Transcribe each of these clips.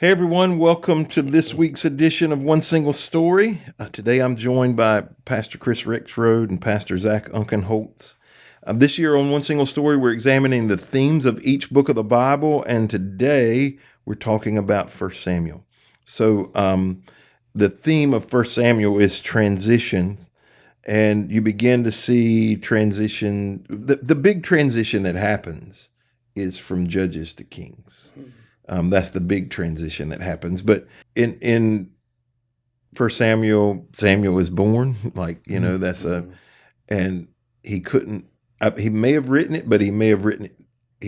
Hey everyone, welcome to this week's edition of One Single Story. Today I'm joined by Pastor Chris Rexroad and Pastor Zack Unkenholz. This year on One Single Story, we're examining the themes of each book of the Bible, and today we're talking about 1 Samuel. So the theme of 1 Samuel is transition, and you begin to see transition. The big transition that happens is from judges to kings. That's the big transition that happens. But in 1 Samuel, Samuel was born. And he couldn't. He may have written it, but he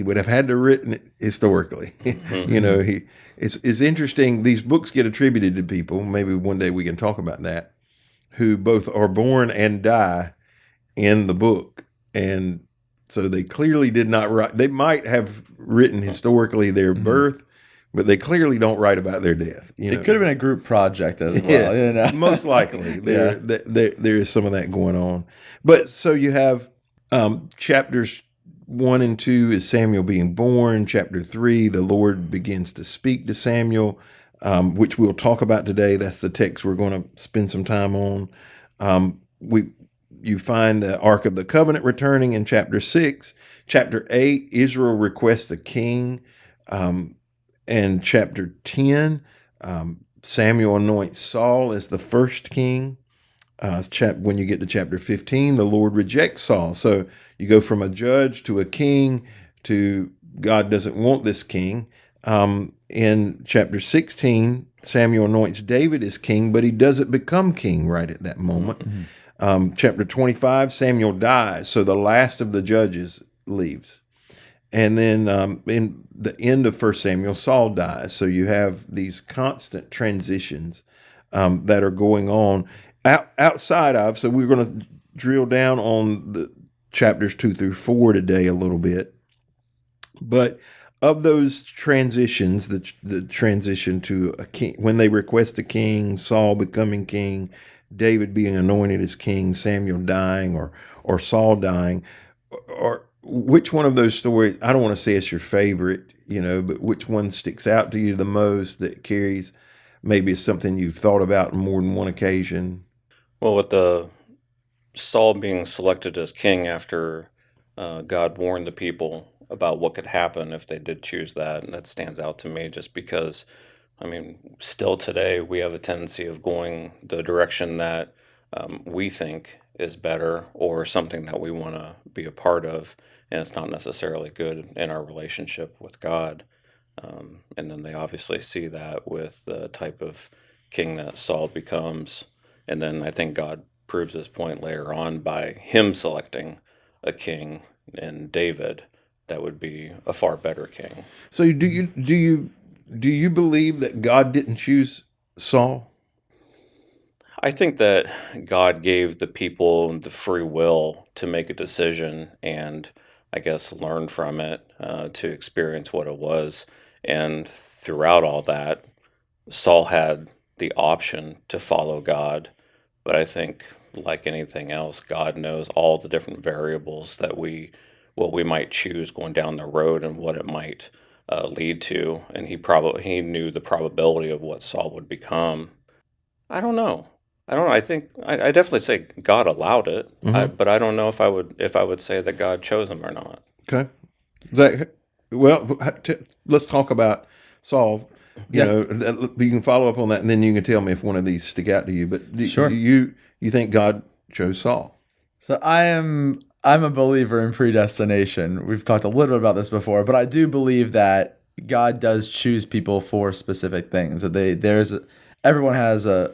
would have had to written it historically. It's interesting. These books get attributed to people. Maybe one day we can talk about that. Who both are born and die in the book, and so they clearly did not write. They might have written historically their birth, but they clearly don't write about their death. It could have been a group project as well. Yeah, most likely. There is some of that going on. But so you have chapters 1 and 2 is Samuel being born. Chapter 3, the Lord begins to speak to Samuel, which we'll talk about today. That's the text we're going to spend some time on. You find the Ark of the Covenant returning in chapter 6. Chapter 8, Israel requests a king. And chapter 10, Samuel anoints Saul as the first king. When you get to chapter 15, the Lord rejects Saul. So you go from a judge to a king to God doesn't want this king. In chapter 16, Samuel anoints David as king, but he doesn't become king right at that moment. Chapter 25, Samuel dies, so the last of the judges leaves. And then in the end of 1 Samuel, Saul dies. So you have these constant transitions that are going on outside of. So we're going to drill down on the chapters 2 through 4 today a little bit. But of those transitions, the transition to a king, when they request a king, Saul becoming king, David being anointed as king, Samuel dying, or Saul dying, or which one of those stories, I don't want to say it's your favorite, but which one sticks out to you the most that carries, maybe it's something you've thought about on more than one occasion? Well, with the Saul being selected as king after God warned the people about what could happen if they did choose that, and that stands out to me just because, still today we have a tendency of going the direction that we think is better or something that we want to be a part of, and it's not necessarily good in our relationship with God. And then they obviously see that with the type of king that Saul becomes. And then I think God proves his point later on by him selecting a king in David that would be a far better king. So do you believe that God didn't choose Saul? I think that God gave the people the free will to make a decision and I guess learn from it, to experience what it was. And throughout all that, Saul had the option to follow God. But I think, like anything else, God knows all the different variables that what we might choose going down the road and what it might lead to. And he knew the probability of what Saul would become. I don't know. I think I definitely say God allowed it, but I don't know if I would say that God chose him or not. Okay, Zach. Well, let's talk about Saul. You can follow up on that, and then you can tell me if one of these stick out to you. But Sure. You think God chose Saul? So I'm a believer in predestination. We've talked a little bit about this before, but I do believe that God does choose people for specific things. That everyone has a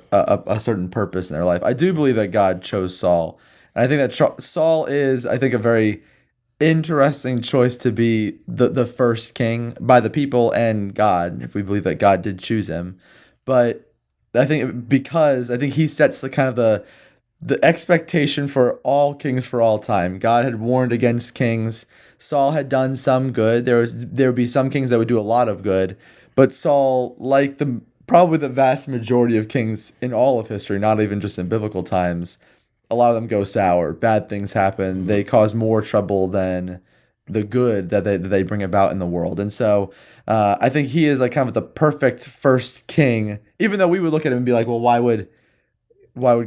certain purpose in their life. I do believe that God chose Saul, and I think that Saul is, I think, a very interesting choice to be the first king by the people and God, if we believe that God did choose him. But I think because I think he sets the kind of the expectation for all kings for all time. God had warned against kings. Saul had done some good. There would be some kings that would do a lot of good, but Saul, like probably the vast majority of kings in all of history, not even just in biblical times, a lot of them go sour. Bad things happen. They cause more trouble than the good that they bring about in the world. And so I think he is like kind of the perfect first king, even though we would look at him and be like, well, why would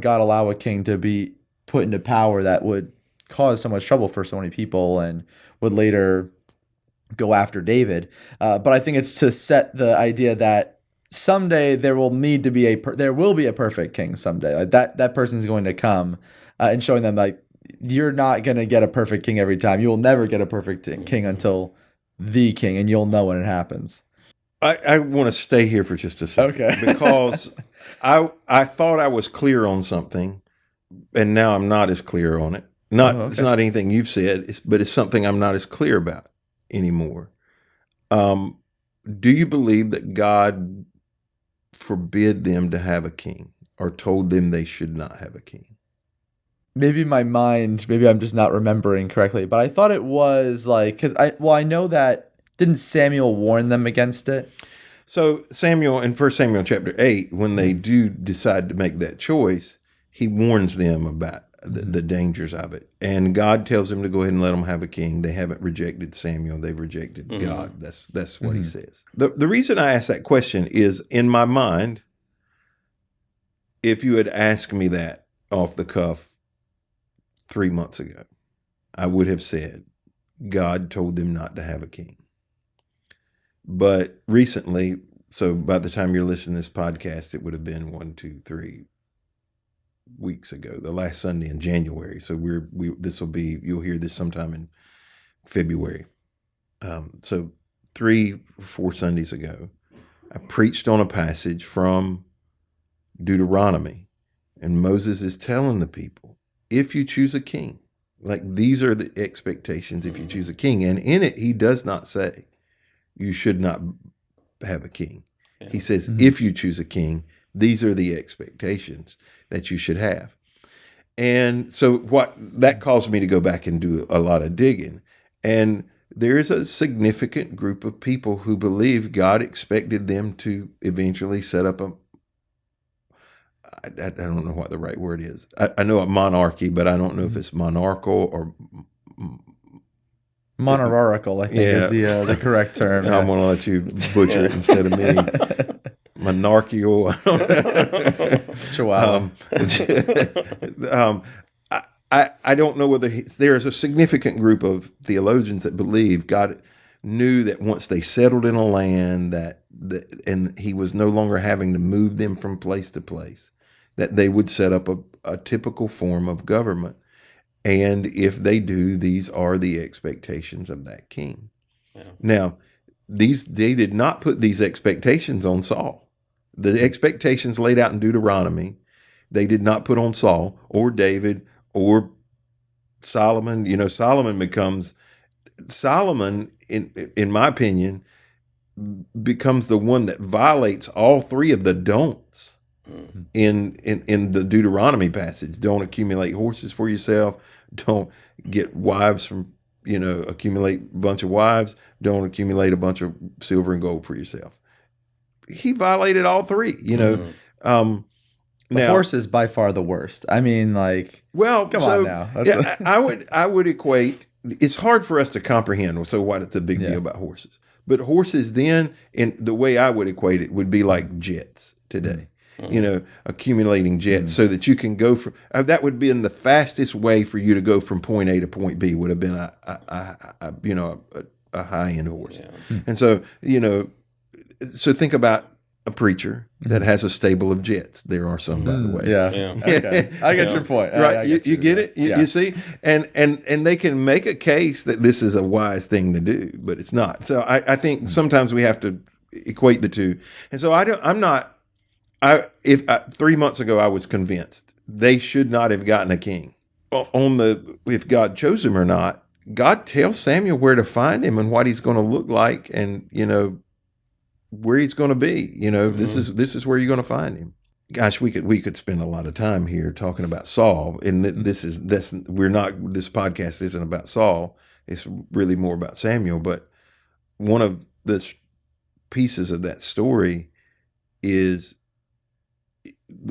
God allow a king to be put into power that would cause so much trouble for so many people and would later go after David? But I think it's to set the idea that someday there will need to be there will be a perfect king someday. Like that person's going to come, and showing them like you're not going to get a perfect king every time. You will never get a perfect king until the king, and you'll know when it happens. I want to stay here for just a second. Okay. Because I thought I was clear on something, and now I'm not as clear on it. It's not anything you've said, but it's something I'm not as clear about anymore. Do you believe that God forbid them to have a king, or told them they should not have a king? Maybe I'm just not remembering correctly, but I thought it was like, I know that, didn't Samuel warn them against it? So Samuel, in 1 Samuel chapter 8, when they do decide to make that choice, he warns them about the dangers of it. And God tells them to go ahead and let them have a king. They haven't rejected Samuel. They've rejected God. That's what he says. The reason I ask that question is, in my mind, if you had asked me that off the cuff 3 months ago, I would have said, God told them not to have a king. But recently, so by the time you're listening to this podcast, it would have been 3 weeks ago, the last Sunday in January. So you'll hear this sometime in February. So 3-4 Sundays ago, I preached on a passage from Deuteronomy, and Moses is telling the people, if you choose a king, like these are the expectations if you choose a king. And in it, he does not say you should not have a king. Yeah. He says, if you choose a king, these are the expectations that you should have. And so that caused me to go back and do a lot of digging. And there is a significant group of people who believe God expected them to eventually set up I don't know what the right word is. I know a monarchy, but I don't know if it's monarchical or monarchical, I think is the correct term. I'm going to let you butcher it instead of me. Monarchical. Chihuahua. I don't know whether there's a significant group of theologians that believe God knew that once they settled in a land and he was no longer having to move them from place to place, that they would set up a typical form of government. And if they do, these are the expectations of that king. Yeah. Now, they did not put these expectations on Saul. The expectations laid out in Deuteronomy, they did not put on Saul or David or Solomon. Solomon, in my opinion, becomes the one that violates all three of the don'ts in the Deuteronomy passage. Don't accumulate horses for yourself. Don't get wives from, accumulate a bunch of wives. Don't accumulate a bunch of silver and gold for yourself. He violated all three, The horse is by far the worst. I mean, come on now. I would equate. It's hard for us to comprehend. So what it's a big deal about horses, but horses then, in the way I would equate it, would be like jets today. Accumulating jets so that you can go from. That would be in the fastest way for you to go from point A to point B. Would have been a high end horse, and so So think about a preacher that has a stable of jets. There are some, by the way. Yeah. Okay. I get your point. Right. You get it? You see? And they can make a case that this is a wise thing to do, but it's not. So I think sometimes we have to equate the two. And so if 3 months ago I was convinced they should not have gotten a king. If God chose him or not, God tells Samuel where to find him and what he's going to look like, and where he's going to be. This is where you're going to find him. Gosh, we could spend a lot of time here talking about Saul, and this podcast isn't about Saul. It's really more about Samuel. But one of the pieces of that story is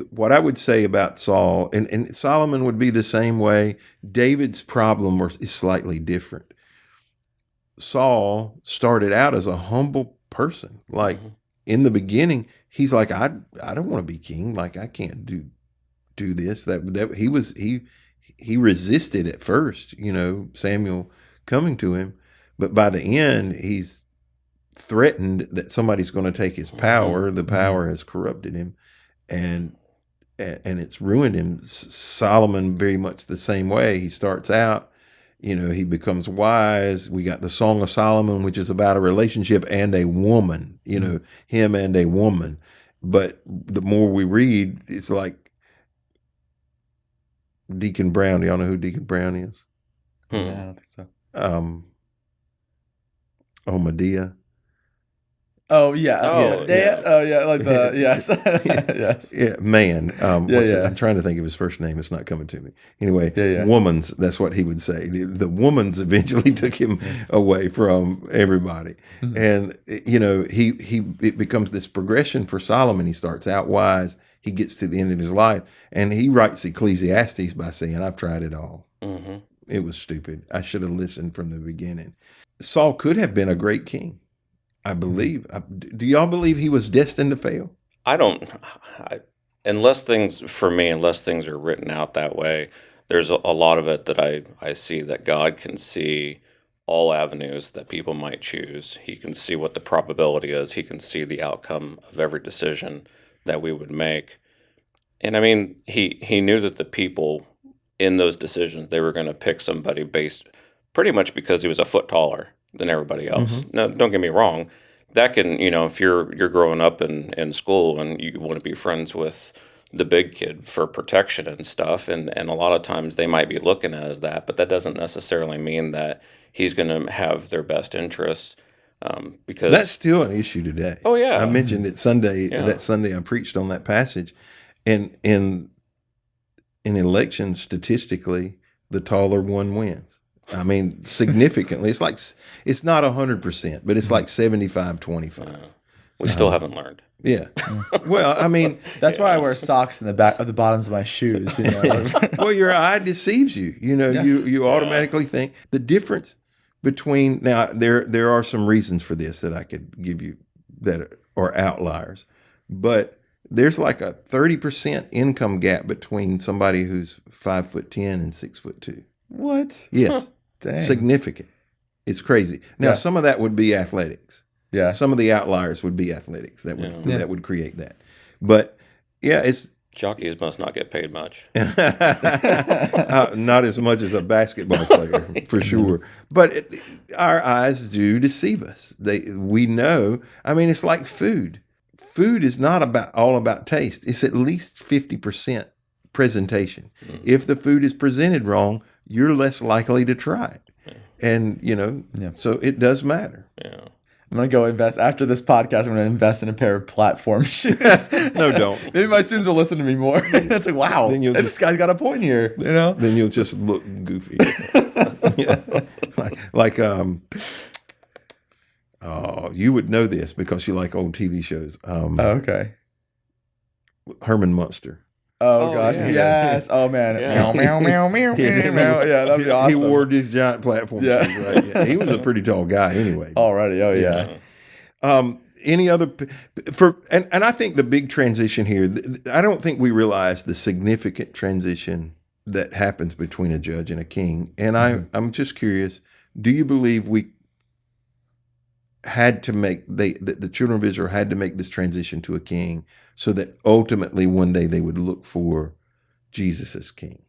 what I would say about Saul, and Solomon would be the same way. David's problem is slightly different. Saul started out as a humble person. Like Mhm. in the beginning, he's like, I don't want to be king. Like I can't do this. That he resisted at first, Samuel coming to him, but by the end, he's threatened that somebody's going to take his power. The power has corrupted him, and it's ruined him. Solomon very much the same way. He starts out, he becomes wise. We got the Song of Solomon, which is about a relationship and a woman, him and a woman. But the more we read, it's like Deacon Brown. Do y'all know who Deacon Brown is? Yeah, I don't think so. Medea. Oh yeah. Oh, yeah. Oh yeah. Like the yes. Yes. Yeah, man. Yeah. I'm trying to think of his first name. It's not coming to me. Anyway, Yeah. woman's. That's what he would say. The woman's eventually took him away from everybody, and it becomes this progression for Solomon. He starts out wise. He gets to the end of his life, and he writes Ecclesiastes by saying, "I've tried it all. Mm-hmm. It was stupid. I should have listened from the beginning." Saul could have been a great king. I believe. Do y'all believe he was destined to fail? I don't, unless things, for me, unless things are written out that way, there's a lot of it that I see that God can see all avenues that people might choose. He can see what the probability is. He can see the outcome of every decision that we would make. And I mean, he knew that the people in those decisions, they were going to pick somebody based pretty much because he was a foot taller than everybody else. Now, don't get me wrong. That can, if you're growing up in school and you want to be friends with the big kid for protection and stuff, and a lot of times they might be looking at it as that, but that doesn't necessarily mean that he's going to have their best interests. Because that's still an issue today. Oh yeah, I mentioned it Sunday. Yeah. That Sunday I preached on that passage, and in elections, statistically, the taller one wins. I mean, significantly. It's not 100%, but it's like 75-25. We still haven't learned. Yeah. Well, I mean, That's why I wear socks in the back of the bottoms of my shoes. well, your eye deceives you. You automatically think the difference between now. There are some reasons for this that I could give you that are outliers, but there's like a 30% income gap between somebody who's 5'10" and 6'2". What? Yes. Dang. Significant. It's crazy. Now, Yeah. some of that would be athletics. Yeah. Some of the outliers would be athletics that would Yeah. that would create that. But yeah, it's Jockeys must not get paid much. not as much as a basketball player for sure. But our eyes do deceive us. We know. I mean, it's like food. Food is not all about taste. It's at least 50% presentation. If the food is presented wrong, you're less likely to try it. And, so it does matter. Yeah. I'm going to go invest. After this podcast, I'm going to invest in a pair of platform shoes. No, don't. Maybe my students will listen to me more. It's like, wow, Then this guy's got a point here, Then you'll just look goofy. Yeah. You would know this because you like old TV shows. Okay. Herman Munster. Oh, Oh, gosh. yeah. Yes. Oh, man. Yeah. Meow, meow, meow, meow, meow. Yeah, that'd be awesome. He wore these giant platform Yeah. shoes, right? Yeah. He was a pretty tall guy anyway. Already. Oh, yeah. Any other and I think the big transition here, I don't think we realize the significant transition that happens between a judge and a king. And I'm just curious, do you believe we had to the children of Israel had to make this transition to a king so that ultimately one day they would look for Jesus as king?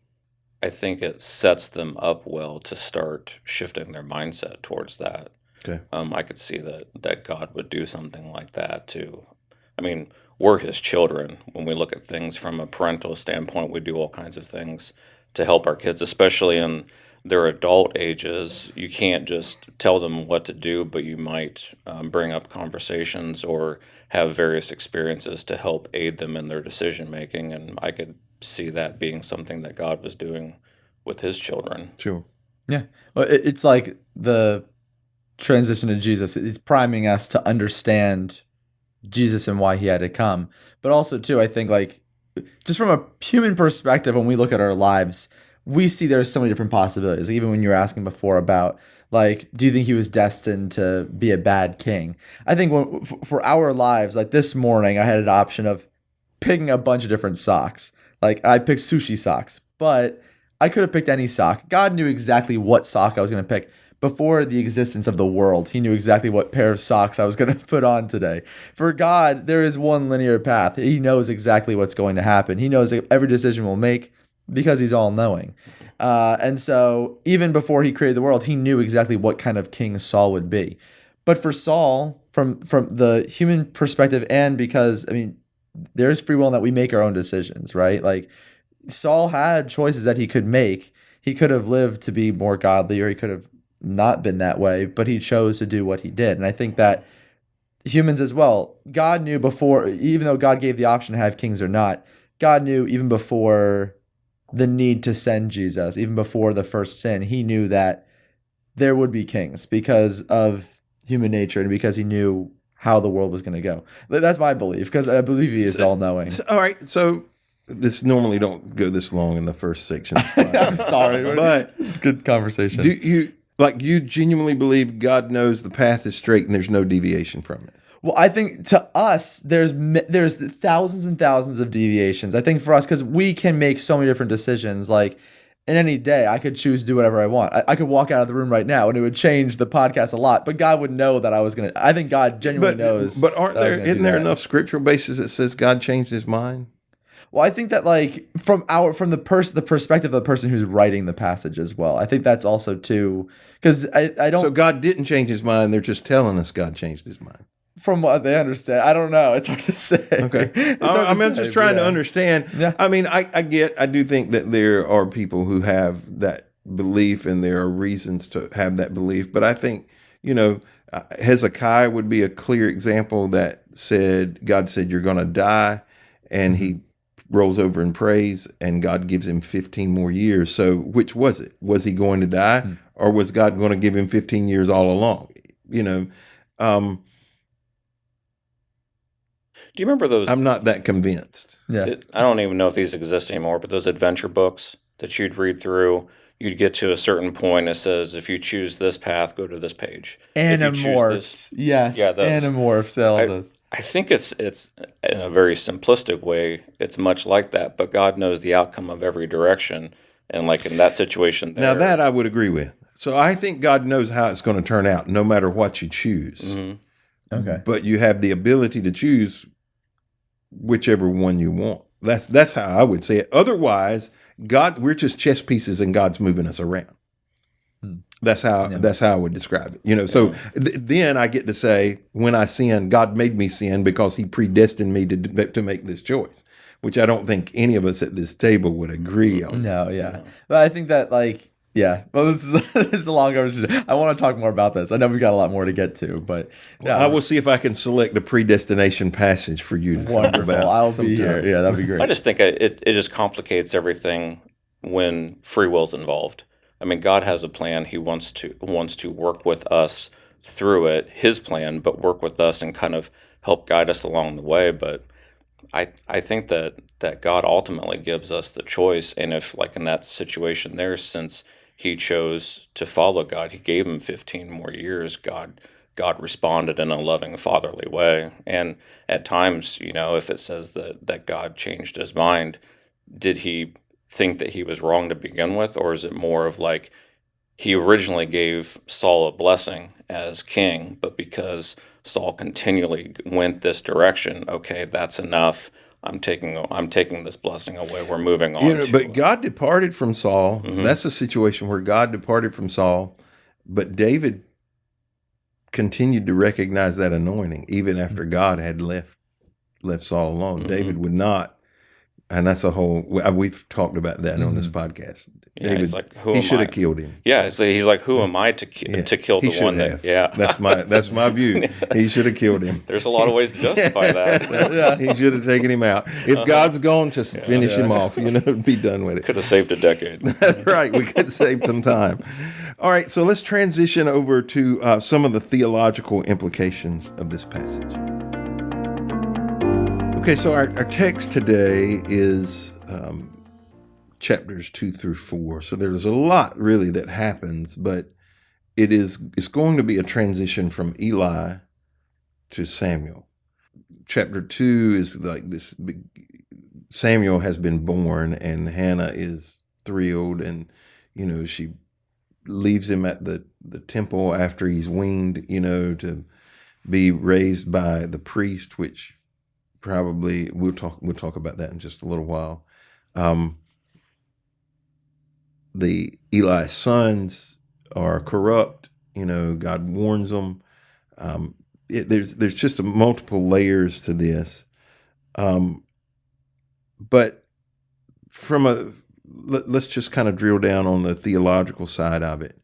I think it sets them up well to start shifting their mindset towards that. Okay. I could see that God would do something like that too. I mean, we're his children. When we look at things from a parental standpoint, we do all kinds of things to help our kids, especially in their adult ages. You can't just tell them what to do, but you might bring up conversations or have various experiences to help aid them in their decision making. And I could see that being something that God was doing with his children. Sure. Yeah. Well, it's like the transition to Jesus. It's priming us to understand Jesus and why he had to come. But also, too, I think, like, just from a human perspective, when we look at our lives, we see there's so many different possibilities. Even when you were asking before about, Like, do you think he was destined to be a bad king? I think for our lives, like this morning, I had an option of picking a bunch of different socks. Like, I picked sushi socks, but I could have picked any sock. God knew exactly what sock I was going to pick. Before the existence of the world, he knew exactly what pair of socks I was going to put on today. For God, there is one linear path. He knows exactly what's going to happen. He knows every decision we'll make because he's all knowing. And so, even before he created the world, he knew exactly what kind of king Saul would be. But for Saul, from the human perspective, and because, I mean, there's free will in that we make our own decisions, right? Like, Saul had choices that he could make. He could have lived to be more godly, or he could have not been that way, but he chose to do what he did. And I think that humans as well, God knew before, even though God gave the option to have kings or not, God knew even before the need to send Jesus, even before the first sin, he knew that there would be kings because of human nature and because he knew how the world was going to go. That's my belief, because I believe he is all-knowing. All right, so this normally don't go this long in the first section. I'm sorry, but it's good conversation. Do you genuinely believe God knows the path is straight and there's no deviation from it? Well, I think to us, there's thousands and thousands of deviations. I think for us, because we can make so many different decisions. Like, in any day, I could choose to do whatever I want. I could walk out of the room right now, and it would change the podcast a lot. But God would know that I was gonna. I think God genuinely knows. But isn't there enough scriptural basis that says God changed his mind? Well, I think that, like, from the perspective of the person who's writing the passage as well. I think that's also too, because I don't. So God didn't change his mind. They're just telling us God changed his mind. From what they understand, I don't know. It's hard to say. Okay, I'm just trying to understand. Yeah. I mean, I do think that there are people who have that belief, and there are reasons to have that belief. But I think, Hezekiah would be a clear example that God said you're going to die, and he rolls over and prays, and God gives him 15 more years. So which was it? Was he going to die, or was God going to give him 15 years all along? Do you remember those? I'm not that convinced. Yeah. I don't even know if these exist anymore, but those adventure books that you'd read through, you'd get to a certain point. It says, if you choose this path, go to this page. Animorphs. Yes. Yeah, Animorphs. All those. I think it's in a very simplistic way. It's much like that, but God knows the outcome of every direction. And like in that situation there. Now that I would agree with. So I think God knows how it's going to turn out no matter what you choose. Mm-hmm. Okay. But you have the ability to choose whichever one you want. That's how I would say it. Otherwise, we're just chess pieces and God's moving us around. That's how I would describe it. So then I get to say, when I sin, God made me sin because he predestined me to make this choice, which I don't think any of us at this table would agree on. No, yeah. But I think that, like, yeah. Well, this is a long conversation. I want to talk more about this. I know we've got a lot more to get to, but yeah. I will see if I can select a predestination passage for you to talk about. I'll be here. Yeah, that'd be great. I just think it just complicates everything when free will's involved. I mean, God has a plan. He wants to work with us through it, his plan, but work with us and kind of help guide us along the way. But I think that God ultimately gives us the choice. And if, like in that situation there, since he chose to follow God, he gave him 15 more years. God responded in a loving, fatherly way. And at times, if it says that God changed his mind, did he think that he was wrong to begin with? Or is it more of like he originally gave Saul a blessing as king, but because Saul continually went this direction, okay, that's enough. I'm taking this blessing away. We're moving on. But God departed from Saul. Mm-hmm. That's a situation where God departed from Saul, but David continued to recognize that anointing even after God had left Saul alone. Mm-hmm. David would not, and that's we've talked about that on this podcast. Yeah, David, he's like, he should have killed him. Yeah, so he's like, who am I to kill the one that? Yeah, that's my view. He should have killed him. There's a lot of ways to justify that. He should have taken him out. If God's gone, just finish him off. Be done with it. Could have saved a decade. That's right. We could save some time. All right, so let's transition over to some of the theological implications of this passage. Okay, so our text today is chapters 2 through 4. So there's a lot really that happens, but it's going to be a transition from Eli to Samuel. Chapter 2 is like this big, Samuel has been born, and Hannah is thrilled, and she leaves him at the temple after he's weaned, to be raised by the priest, which probably we'll talk about that in just a little while. The Eli's sons are corrupt. God warns them. There's just multiple layers to this. But let's just kind of drill down on the theological side of it.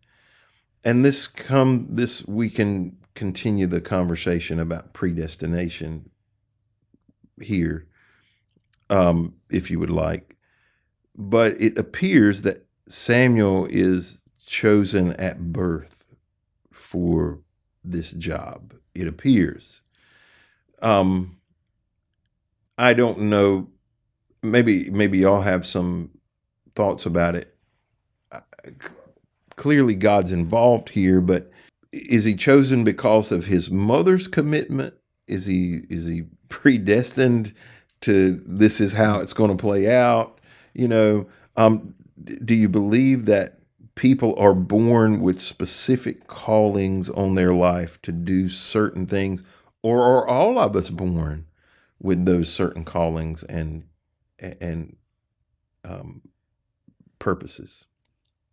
And this we can continue the conversation about predestination here, if you would like. But it appears that Samuel is chosen at birth for this job. It appears. I don't know. Maybe y'all have some thoughts about it. Clearly, God's involved here, but is he chosen because of his mother's commitment? Is he predestined to this is how it's going to play out? Do you believe that people are born with specific callings on their life to do certain things, or are all of us born with those certain callings and purposes?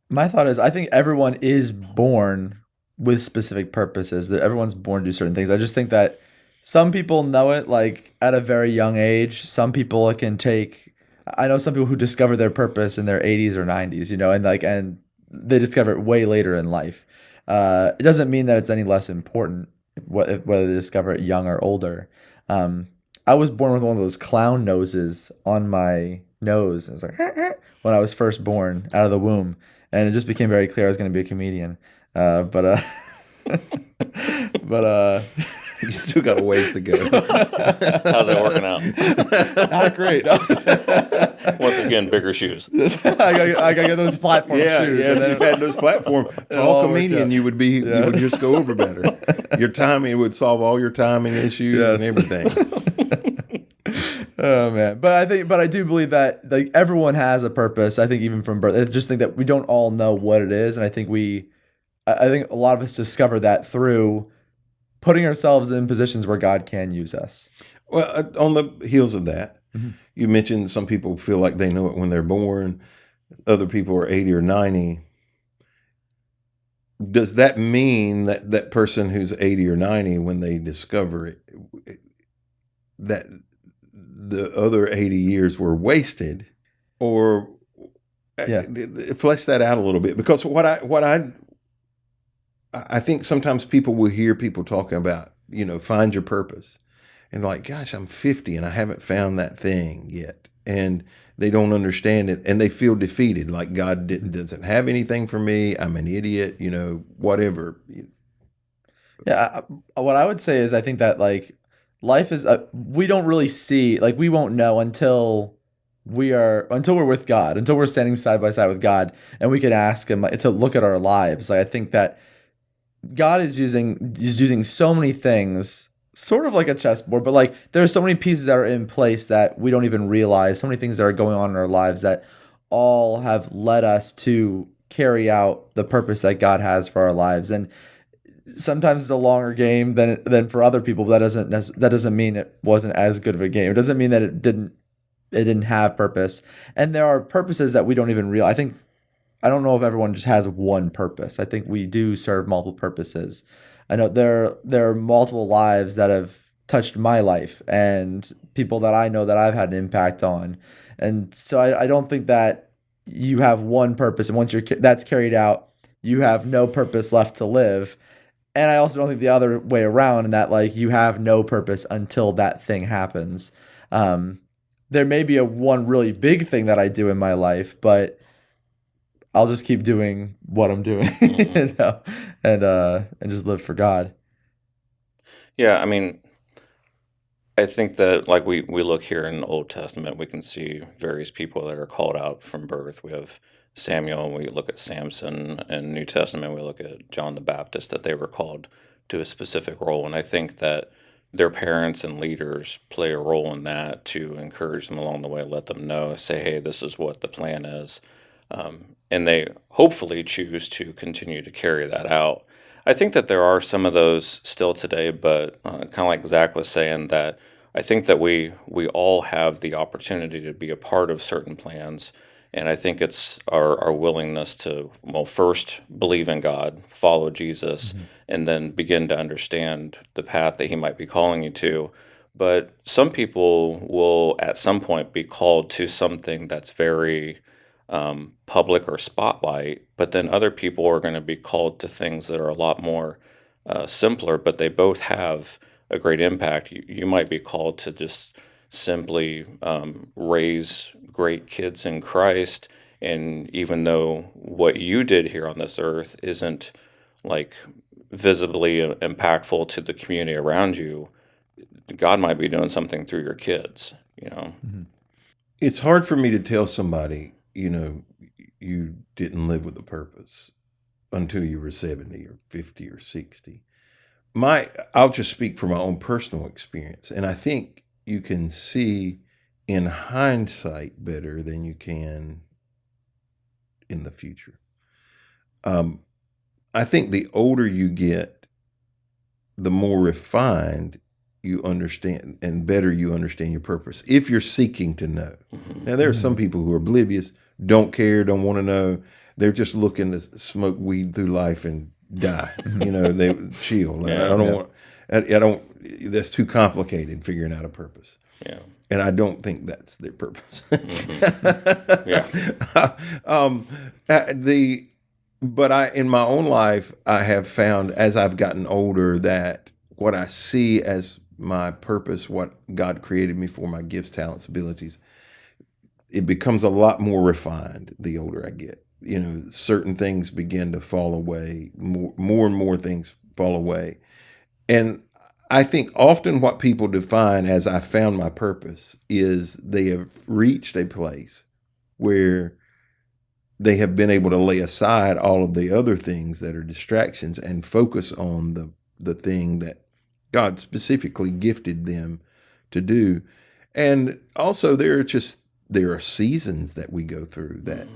My thought is, I think everyone is born with specific purposes, that everyone's born to do certain things. I just think that some people know it like at a very young age. Some people I know some people who discover their purpose in their 80s or 90s, and they discover it way later in life. It doesn't mean that it's any less important whether they discover it young or older. I was born with one of those clown noses on my nose. It was like when I was first born out of the womb, and it just became very clear I was going to be a comedian. But You still got a ways to go. How's that working out? Not great. Once again, bigger shoes. I gotta get those platform shoes. Yeah. If you had those platforms, tall comedian, you would just go over better. Your timing would solve all your timing issues and everything. Oh man, but I do believe that like everyone has a purpose. I think even from birth, I just think that we don't all know what it is, and I think a lot of us discover that through putting ourselves in positions where God can use us. Well, on the heels of that, you mentioned some people feel like they know it when they're born. Other people are 80 or 90. Does that mean that that person who's 80 or 90, when they discover it, that the other 80 years were wasted? Or flesh that out a little bit? Because what I think sometimes people will hear people talking about, find your purpose. And like, gosh, I'm 50 and I haven't found that thing yet. And they don't understand it and they feel defeated. Like God doesn't have anything for me. I'm an idiot, whatever. Yeah. What I would say is I think that like life is, we don't really see, like we won't know until we're with God, until we're standing side by side with God and we can ask him to look at our lives. Like I think that God is using so many things, sort of like a chessboard, but like there are so many pieces that are in place that we don't even realize, so many things that are going on in our lives that all have led us to carry out the purpose that God has for our lives. And sometimes it's a longer game than for other people, but that doesn't mean it wasn't as good of a game. It doesn't mean that it didn't have purpose. And there are purposes that we don't even realize. I don't know if everyone just has one purpose. I think we do serve multiple purposes. I know there are multiple lives that have touched my life and people that I know that I've had an impact on. And so I don't think that you have one purpose and once that's carried out, you have no purpose left to live. And I also don't think the other way around, in that like you have no purpose until that thing happens. There may be one really big thing that I do in my life, but I'll just keep doing what I'm doing, and just live for God. Yeah, I mean, I think that like we look here in the Old Testament, we can see various people that are called out from birth. We have Samuel, we look at Samson, and New Testament, we look at John the Baptist, that they were called to a specific role. And I think that their parents and leaders play a role in that to encourage them along the way, let them know, say, hey, this is what the plan is. And they hopefully choose to continue to carry that out. I think that there are some of those still today, but kind of like Zach was saying, that I think that we all have the opportunity to be a part of certain plans. And I think it's our willingness to, well, first believe in God, follow Jesus, and then begin to understand the path that he might be calling you to. But some people will at some point be called to something that's very public or spotlight, but then other people are going to be called to things that are a lot more simpler, but they both have a great impact. You might be called to just simply raise great kids in Christ, and even though what you did here on this earth isn't like visibly impactful to the community around you, God might be doing something through your kids, you know. It's hard for me to tell somebody, you didn't live with a purpose until you were 70 or 50 or 60. I'll just speak from my own personal experience, and I think you can see in hindsight better than you can in the future. I think the older you get, the more refined you understand and better you understand your purpose, if you're seeking to know. Now, there are some people who are oblivious, don't care, don't want to know. They're just looking to smoke weed through life and die. They chill. I don't, that's too complicated figuring out a purpose. Yeah. And I don't think that's their purpose. But in my own life, I have found as I've gotten older that what I see as my purpose, what God created me for, my gifts, talents, abilities, it becomes a lot more refined the older I get. Certain things begin to fall away, more and more things fall away. And I think often what people define as I found my purpose is they have reached a place where they have been able to lay aside all of the other things that are distractions and focus on the thing that God specifically gifted them to do. And also there are seasons that we go through that,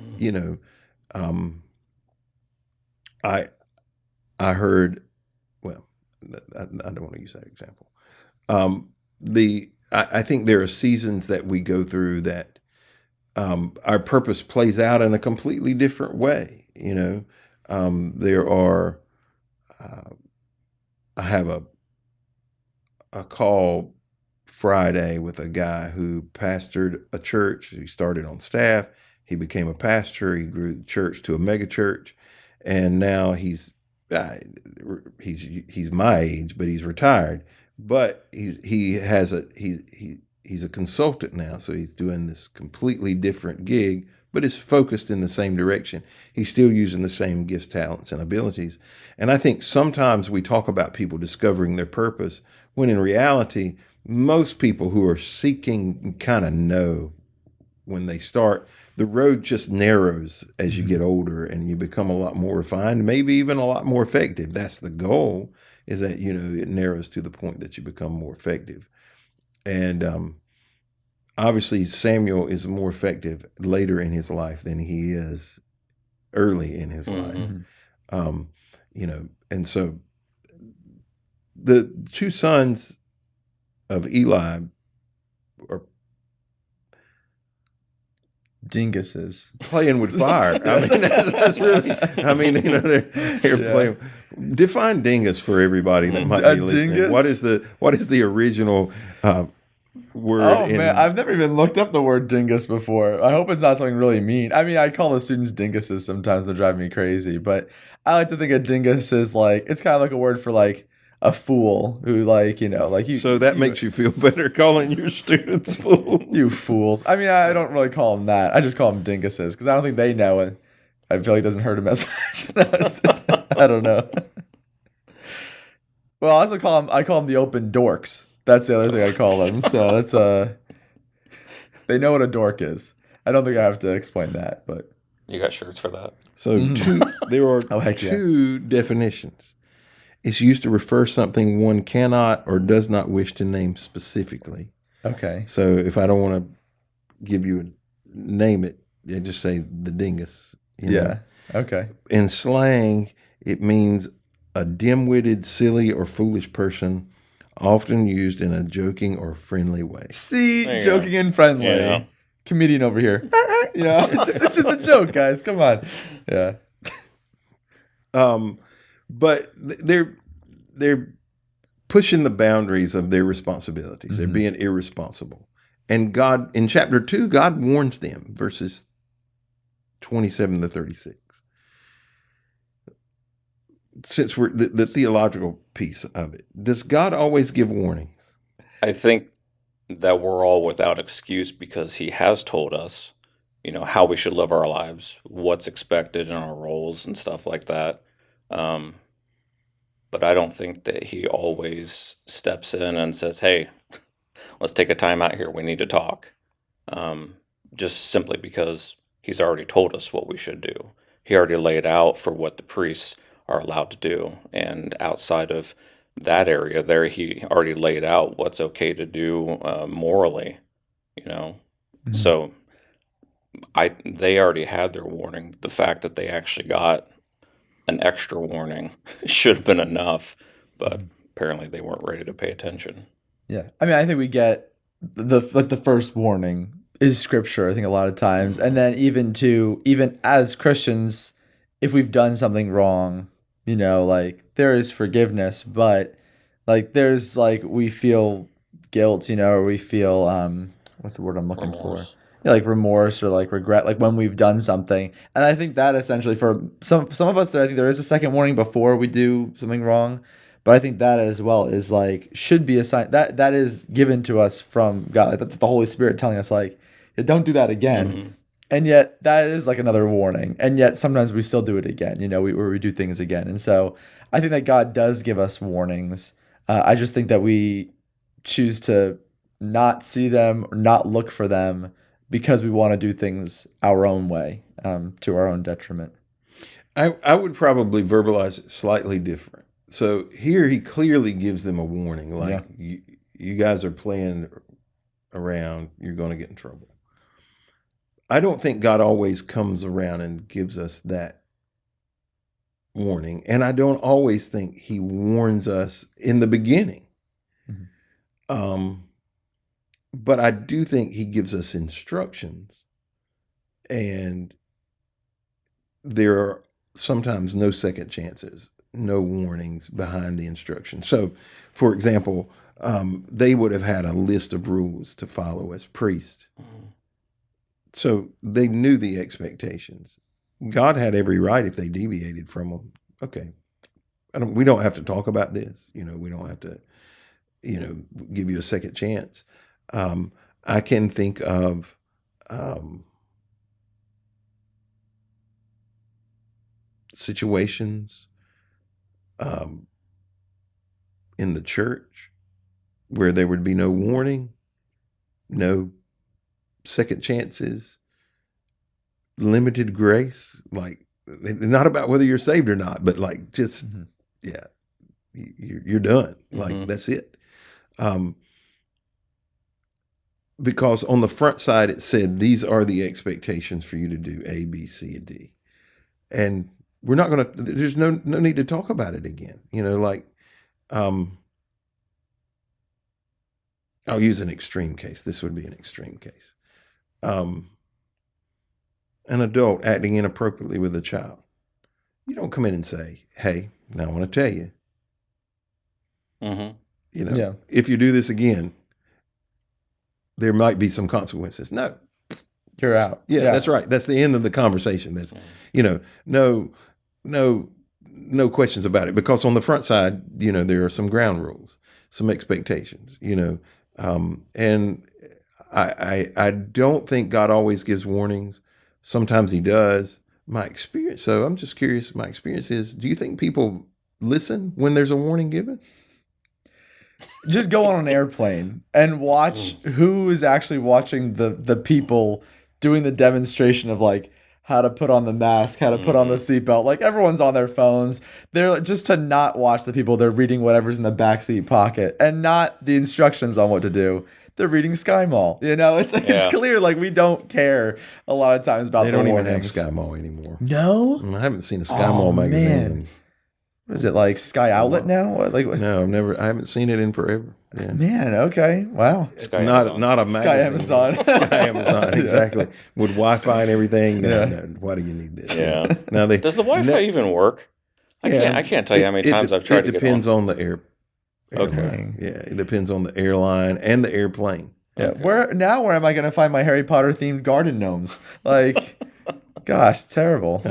I heard, well, I don't want to use that example. I think there are seasons that we go through that our purpose plays out in a completely different way. There are, I have a call Friday with a guy who pastored a church. He started on staff. He became a pastor. He grew the church to a mega church, and now he's my age, but he's retired. But he's a consultant now, so he's doing this completely different gig, but it's focused in the same direction. He's still using the same gifts, talents, and abilities. And I think sometimes we talk about people discovering their purpose, when in reality, most people who are seeking kind of know when they start. The road just narrows as you get older and you become a lot more refined, maybe even a lot more effective. That's the goal, is that, it narrows to the point that you become more effective. And obviously Samuel is more effective later in his life than he is early in his life. And so the two sons of Eli are dinguses playing with fire. I mean, that's really, they're playing. Define dingus for everybody that might be listening. Dingus? What is the original word? Oh man, I've never even looked up the word dingus before. I hope it's not something really mean. I mean, I call the students dinguses sometimes. They're driving me crazy, but I like to think of dingus as it's kind of like a word for a fool who you. So that makes you feel better calling your students fools. You fools. I mean, I don't really call them that. I just call them dinguses because I don't think they know it. I feel like it doesn't hurt them as much. I don't know. Well, I call them the open dorks. That's the other thing I call them. So that's they know what a dork is. I don't think I have to explain that, but You got shirts for that? So there are Oh, heck yeah. two definitions. It's used to refer something one cannot or does not wish to name specifically. Okay. So if I don't want to give you a name it, I just say the dingus. You know? Yeah. Okay. In slang, it means a dim-witted, silly, or foolish person, often used in a joking or friendly way. See, There you joking go. and friendly. Yeah. Comedian over here. You know, it's just a joke, guys. Come on. Yeah. But they're pushing the boundaries of their responsibilities. They're being irresponsible. And God, in chapter 2, God warns them, verses 27 to 36. Since we're the theological piece of it, does God always give warnings? I think that we're all without excuse because he has told us, how we should live our lives, what's expected in our roles and stuff like that. But I don't think that he always steps in and says, "Hey, let's take a time out here. We need to talk." Just simply because he's already told us what we should do. He already laid out for what the priests are allowed to do, and outside of that area, there he already laid out what's okay to do morally. So they already had their warning. The fact that they actually got an extra warning should have been enough, but apparently they weren't ready to pay attention. Yeah. I mean, I think we get the first warning is scripture, I think a lot of times. And then even as Christians, if we've done something wrong, like there is forgiveness, but like there's like we feel guilt, or we feel what's the word I'm looking for? Remorse. Yeah, like remorse or like regret, like when we've done something. And I think that essentially for some of us, I think there is a second warning before we do something wrong. But I think that as well is like should be a sign that is given to us from God, like that's the Holy Spirit telling us like, yeah, don't do that again. And yet that is like another warning. And yet sometimes we still do it again, where we do things again. And so I think that God does give us warnings. I just think that we choose to not see them or not look for them because we want to do things our own way, to our own detriment. I would probably verbalize it slightly different. So here he clearly gives them a warning, like you guys are playing around, you're going to get in trouble. I don't think God always comes around and gives us that warning. And I don't always think he warns us in the beginning. But I do think he gives us instructions. And there are sometimes no second chances, no warnings behind the instructions. So, for example, they would have had a list of rules to follow as priests. So they knew the expectations. God had every right if they deviated from them. Okay, we don't have to talk about this. We don't have to, give you a second chance. I can think of situations in the church where there would be no warning, no second chances, limited grace. Like, not about whether you're saved or not, but like just you're done. Like that's it. Because on the front side it said these are the expectations for you to do A, B, C, and D, and we're not going to. There's no need to talk about it again. I'll use an extreme case. This would be an extreme case. An adult acting inappropriately with a child. You don't come in and say, "Hey, now I want to tell you, if you do this again, there might be some consequences." No, you're out. Yeah, that's right. That's the end of the conversation. That's, no questions about it. Because on the front side, there are some ground rules, some expectations, and I don't think God always gives warnings. Sometimes he does. My experience. So I'm just curious. My experience is, do you think people listen when there's a warning given? Just go on an airplane and watch who is actually watching the people doing the demonstration of like how to put on the mask, how to put on the seatbelt. Like everyone's on their phones. They're just to not watch the people. They're reading whatever's in the backseat pocket and not the instructions on what to do. They're reading Sky Mall. It's clear like we don't care a lot of times about They the don't warnings. even have Sky Mall anymore. No? I haven't seen a Sky Mall magazine. Man. What is it like Sky Outlet now? No, I haven't seen it in forever. Yeah. Man, okay. Wow. Not a magazine. Sky Amazon. Sky Amazon, exactly. With Wi-Fi and everything. No, why do you need this? Yeah. Now does the Wi-Fi even work? I can't tell you how many times I've tried to get on. It depends on the airline. Okay. Yeah, it depends on the airline and the airplane. Yeah. Okay. Where am I going to find my Harry Potter themed garden gnomes? Like, gosh, terrible.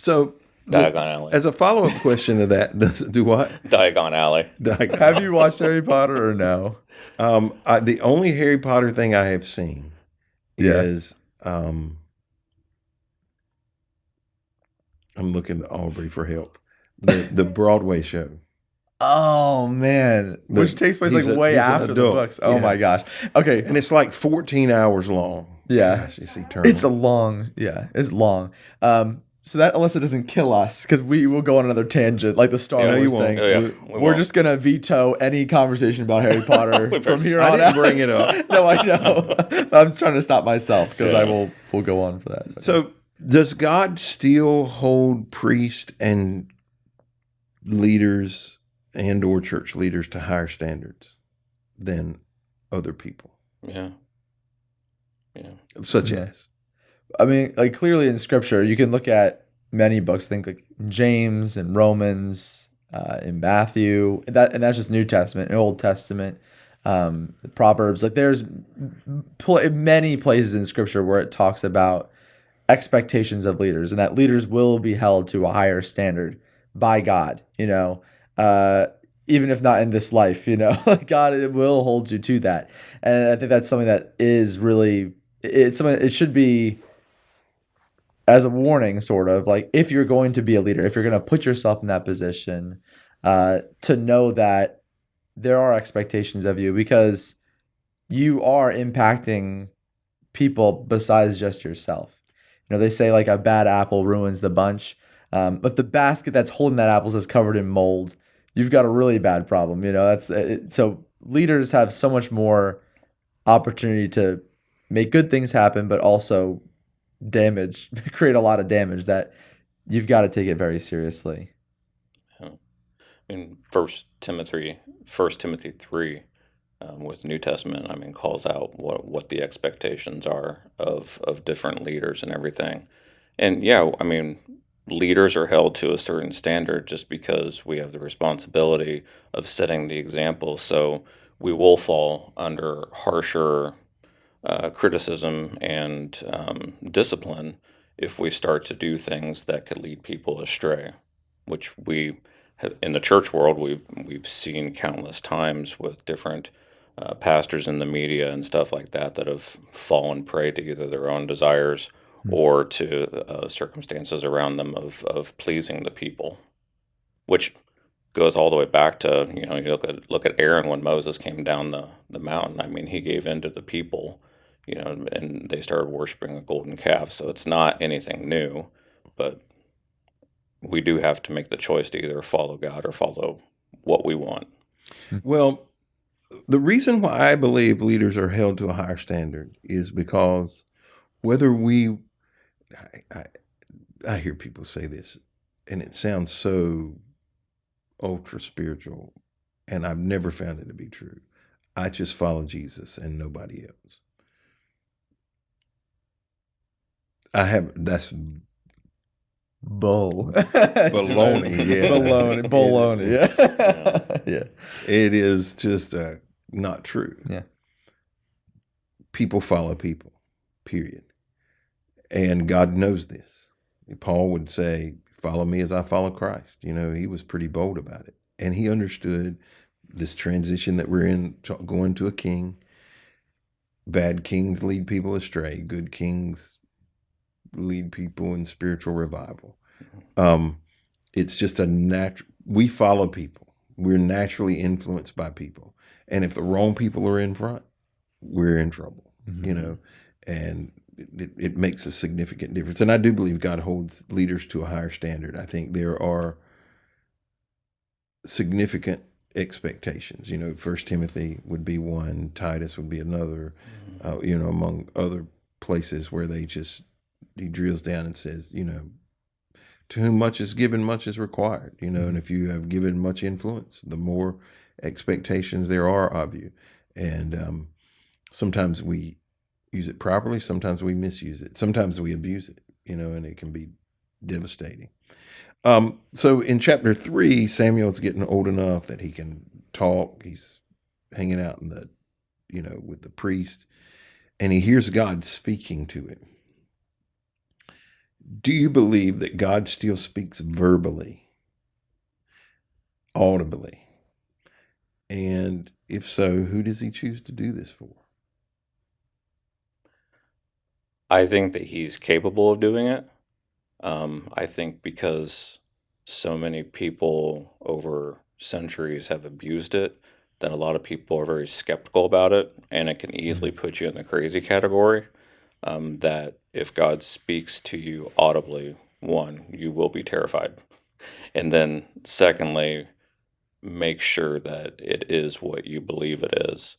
So, Diagon Alley. As a follow-up question to that, do what? Diagon Alley. Have you watched Harry Potter or no? The only Harry Potter thing I have seen is I'm looking to Aubrey for help. The Broadway show. Oh man, which takes place like way after the books. Oh my gosh. Okay, and it's like 14 hours long. Yeah, gosh, it's eternal. It's long. So that Alyssa doesn't kill us because we will go on another tangent like the Star Wars thing. We're just gonna veto any conversation about Harry Potter from here on out. I didn't bring it up. No, I know. I'm just trying to stop myself because we'll go on for that. So does God still hold priests and leaders and or church leaders to higher standards than other people? Yeah. Such as? I mean, like clearly in Scripture, you can look at many books. Think like James and Romans, in Matthew, and that's just New Testament and Old Testament, the Proverbs. Like there's many places in Scripture where it talks about expectations of leaders and that leaders will be held to a higher standard by God. Even if not in this life, God will hold you to that, and I think that's something that is really it's something. It should be as a warning, sort of like if you're going to be a leader, if you're going to put yourself in that position, to know that there are expectations of you because you are impacting people besides just yourself. They say like a bad apple ruins the bunch. If the basket that's holding that apples is covered in mold, you've got a really bad problem. That's it. So leaders have so much more opportunity to make good things happen, but also create a lot of damage that you've got to take it very seriously. In First Timothy 3, with New Testament, calls out what the expectations are of different leaders and everything. And leaders are held to a certain standard just because we have the responsibility of setting the example. So we will fall under harsher criticism and discipline if we start to do things that could lead people astray, which we have, in the church world we've seen countless times with different pastors in the media and stuff like that have fallen prey to either their own desires or to circumstances around them of pleasing the people, which goes all the way back to you look at Aaron when Moses came down the mountain. He gave in to the people, and they started worshiping a golden calf. So it's not anything new, but we do have to make the choice to either follow God or follow what we want. Well, the reason why I believe leaders are held to a higher standard is because whether I hear people say this, and it sounds so ultra spiritual, and I've never found it to be true. I just follow Jesus and nobody else. That's bull. Baloney, yeah. Baloney, yeah. Yeah. It is just not true. Yeah. People follow people, period. And God knows this. Paul would say, follow me as I follow Christ. He was pretty bold about it. And he understood this transition that we're in, going to a king. Bad kings lead people astray. Good kings lead people in spiritual revival. It's just we follow people. We're naturally influenced by people. And if the wrong people are in front, we're in trouble, and it makes a significant difference. And I do believe God holds leaders to a higher standard. I think there are significant expectations. First Timothy would be one, Titus would be another, among other places where he drills down and says, to whom much is given, much is required, and if you have given much influence, the more expectations there are of you. And sometimes we use it properly, sometimes we misuse it, sometimes we abuse it, and it can be devastating. So in chapter 3, Samuel's getting old enough that he can talk. He's hanging out with the priest, and he hears God speaking to him. Do you believe that God still speaks verbally, audibly? And if so, who does he choose to do this for? I think that he's capable of doing it. I think because so many people over centuries have abused it, that a lot of people are very skeptical about it, and it can easily put you in the crazy category. That if God speaks to you audibly, one, you will be terrified. And then secondly, make sure that it is what you believe it is.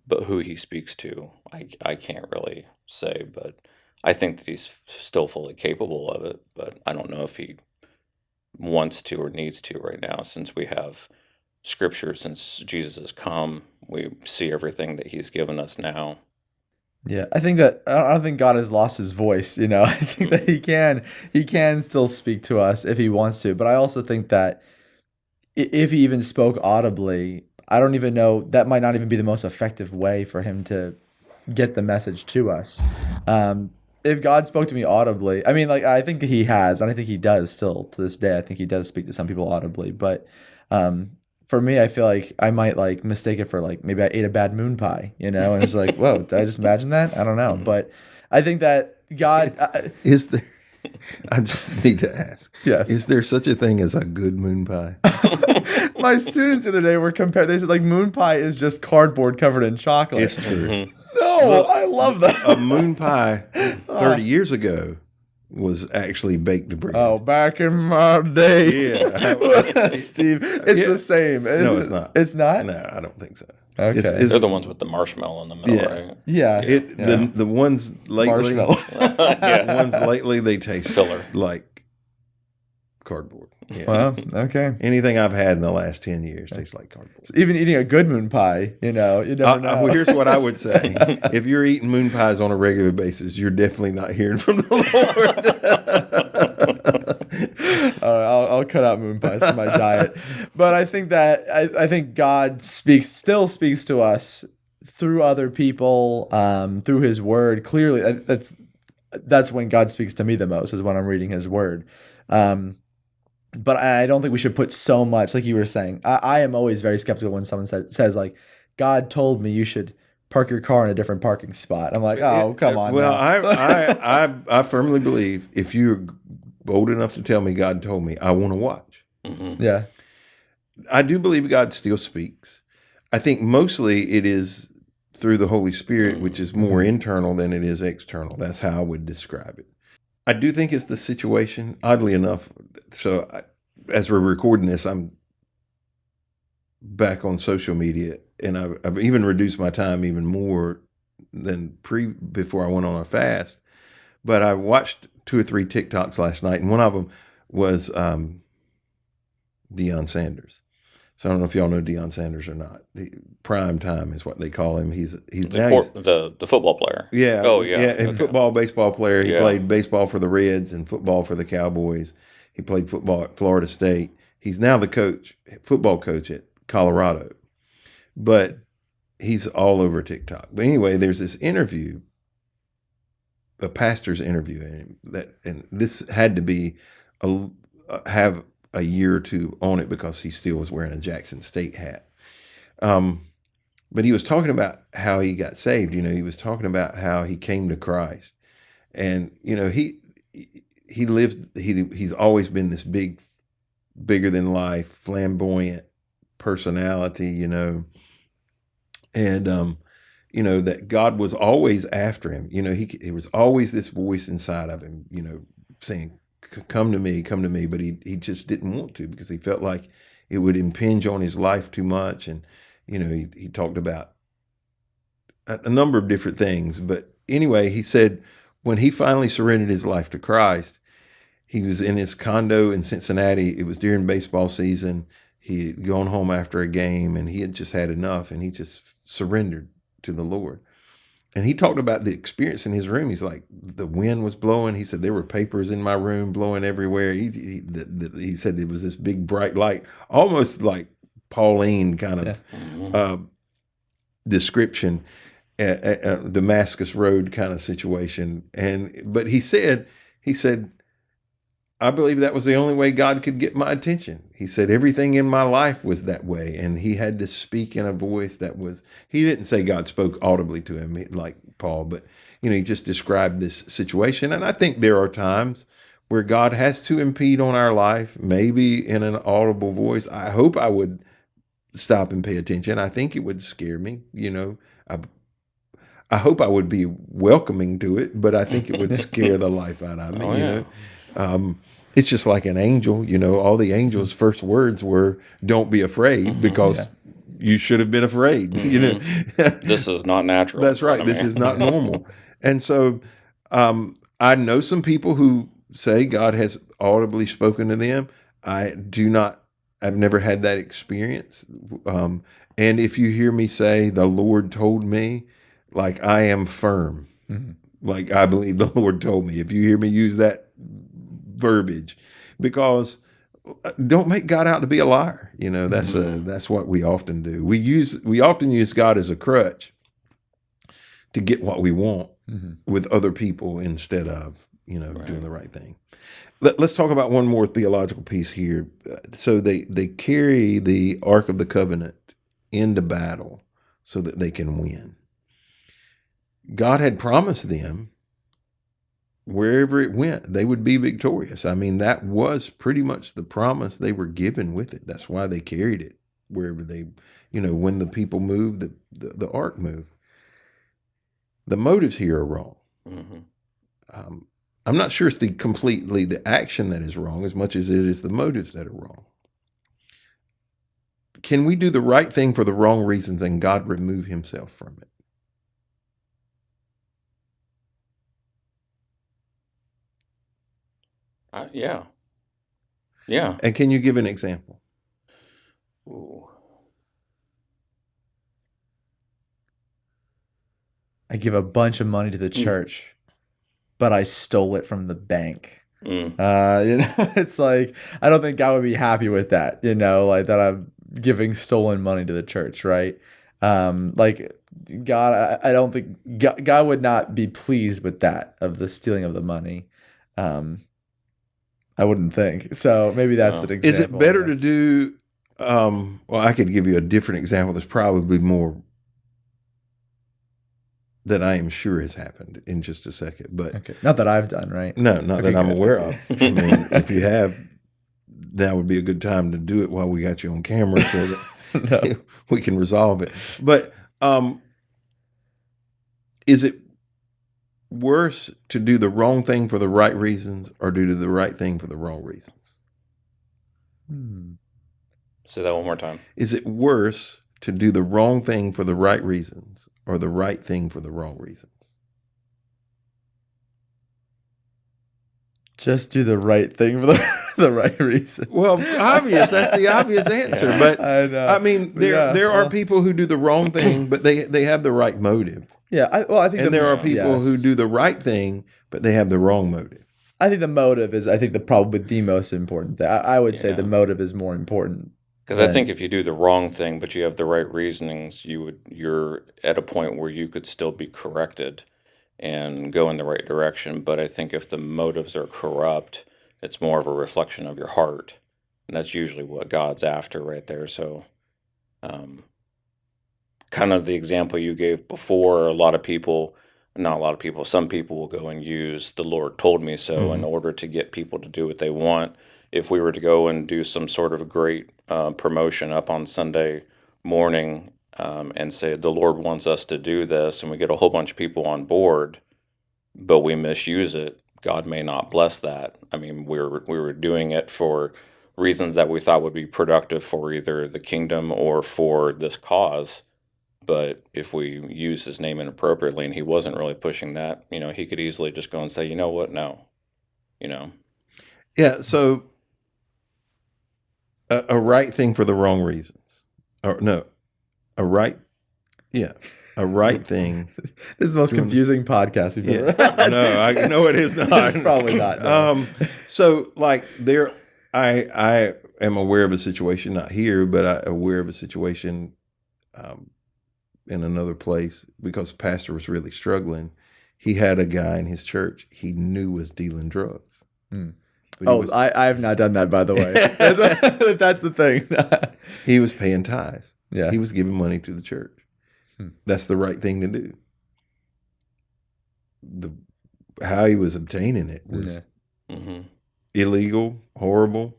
But who he speaks to, I can't really say, but I think that he's still fully capable of it, but I don't know if he wants to or needs to right now, since we have scripture, since Jesus has come, we see everything that he's given us now. Yeah, I don't think God has lost his voice, I think that he can still speak to us if he wants to, but I also think that if he even spoke audibly, I don't even know, that might not even be the most effective way for him to get the message to us. If God spoke to me audibly, I mean, like, I think he has, and I think he does still to this day. I think he does speak to some people audibly, but for me, I feel like I might like mistake it for like maybe I ate a bad moon pie, and it's like, whoa, did I just imagine that? I don't know, but I think that God Is there? I just need to ask. Yes. Is there such a thing as a good moon pie? My students the other day were compared. They said like moon pie is just cardboard covered in chocolate. It's true. No, I love that. A moon pie 30 years ago was actually baked bread. Oh, back in my day. Yeah. Steve, it's the same. No, it's not. It's not? No, I don't think so. Okay. They're the ones with the marshmallow in the middle, right? Yeah. The ones lately, Marshmallow. the ones lately, they taste Filler. like cardboard. Yeah. Well, okay. Anything I've had in the last 10 years tastes like cardboard. So even eating a good moon pie, you never know. Well, here's what I would say. If you're eating moon pies on a regular basis, you're definitely not hearing from the Lord. All right, I'll cut out moon pies from my diet. But I think that I think God still speaks to us through other people, through his word. Clearly, that's when God speaks to me the most, is when I'm reading his word. But I don't think we should put so much, like you were saying. I am always very skeptical when someone says like, God told me you should park your car in a different parking spot. I'm like, oh, come on. Well, now. I firmly believe if you're bold enough to tell me God told me, I want to watch. Mm-hmm. Yeah. I do believe God still speaks. I think mostly it is through the Holy Spirit, which is more internal than it is external. That's how I would describe it. I do think it's the situation, oddly enough. So as we're recording this, I'm back on social media, and I've even reduced my time even more than before I went on a fast. But I watched 2 or 3 TikToks last night, and one of them was Deion Sanders. So I don't know if y'all know Deion Sanders or not. Prime time is what they call him. He's the football player. Yeah. Oh, yeah. And Okay. football, baseball player. He Yeah. played baseball for the Reds and football for the Cowboys. He played football at Florida State. He's now the football coach at Colorado. But he's all over TikTok. But anyway, there's this interview, a pastor's interview, and this had to be have a year or two on it because he still was wearing a Jackson State hat. But he was talking about how he got saved. He was talking about how he came to Christ, and he's always been this bigger than life, flamboyant personality, and that God was always after him. It was always this voice inside of him, saying, come to me. But he just didn't want to, because he felt like it would impinge on his life too much. And, he talked about a number of different things. But anyway, he said when he finally surrendered his life to Christ, he was in his condo in Cincinnati. It was during baseball season. He had gone home after a game, and he had just had enough, and he just surrendered to the Lord. And he talked about the experience in his room. He's like, the wind was blowing. He said there were papers in my room blowing everywhere. He said it was this big bright light, almost like Pauline kind of description, a Damascus Road kind of situation. But he said, I believe that was the only way God could get my attention. He said everything in my life was that way, and he had to speak in a voice that was, he didn't say God spoke audibly to him like Paul, but he just described this situation. And I think there are times where God has to impede on our life, maybe in an audible voice. I hope I would stop and pay attention. I think it would scare me. I hope I would be welcoming to it, but I think it would scare the life out of me. It's just like an angel. All the angel's first words were, "Don't be afraid," because you should have been afraid. This is not natural. That's right. This is not normal. And so I know some people who say God has audibly spoken to them. I've never had that experience. And if you hear me say, the Lord told me, like, I am firm. Mm-hmm. Like, I believe the Lord told me. If you hear me use that verbiage, because don't make God out to be a liar. That's what we often do. We often use God as a crutch to get what we want with other people, instead of doing the right thing. Let's talk about one more theological piece here. So they carry the Ark of the Covenant into battle so that they can win. God had promised them wherever it went, they would be victorious. I mean, that was pretty much the promise they were given with it. That's why they carried it wherever they, when the people moved, the ark moved. The motives here are wrong. Mm-hmm. I'm not sure it's completely the action that is wrong as much as it is the motives that are wrong. Can we do the right thing for the wrong reasons and God remove himself from it? Yeah. And can you give an example? Ooh. I give a bunch of money to the church, but I stole it from the bank. It's like, I don't think God would be happy with that, like that I'm giving stolen money to the church, right? Like God, I don't think God would not be pleased with that, of the stealing of the money. I wouldn't think. So maybe that's an example. Is it better to do, well, I could give you a different example that's probably more, that I am sure has happened in just a second. But okay. Not that I've done, right? No, not that I'm aware of. I mean, if you have, that would be a good time to do it while we got you on camera so that we can resolve it. But is it worse to do the wrong thing for the right reasons, or do the right thing for the wrong reasons? Say that one more time. Is it worse to do the wrong thing for the right reasons, or the right thing for the wrong reasons? Just do the right thing for the right reasons. Well, obvious. That's the obvious answer. But I know. I mean, there are people who do the wrong thing, but they have the right motive. Yeah, I think. And there are people who do the right thing, but they have the wrong motive. I think the motive is, probably the most important thing. I would say the motive is more important. Because I think if you do the wrong thing, but you have the right reasonings, you're at a point where you could still be corrected and go in the right direction. But I think if the motives are corrupt, it's more of a reflection of your heart. And that's usually what God's after right there. So kind of the example you gave before, some people will go and use the Lord told me so in order to get people to do what they want. If we were to go and do some sort of great promotion up on Sunday morning, and say the Lord wants us to do this, and we get a whole bunch of people on board, but we misuse it, God may not bless that. I mean, we were doing it for reasons that we thought would be productive for either the kingdom or for this cause. But if we use his name inappropriately and he wasn't really pushing that, he could easily just go and say, you know what, no, you know. Yeah, so a right thing for the wrong reasons. Or no, a right thing. This is the most confusing podcast we've ever Yeah, had. no, I know it is not. It's probably not. No. So like I am aware of a situation, not here, but I'm aware of a situation in another place because the pastor was really struggling. He had a guy in his church he knew was dealing drugs. But I have not done that, by the way. That's the thing. He was paying tithes. Yeah. He was giving money to the church. That's the right thing to do. How he was obtaining it was illegal, horrible.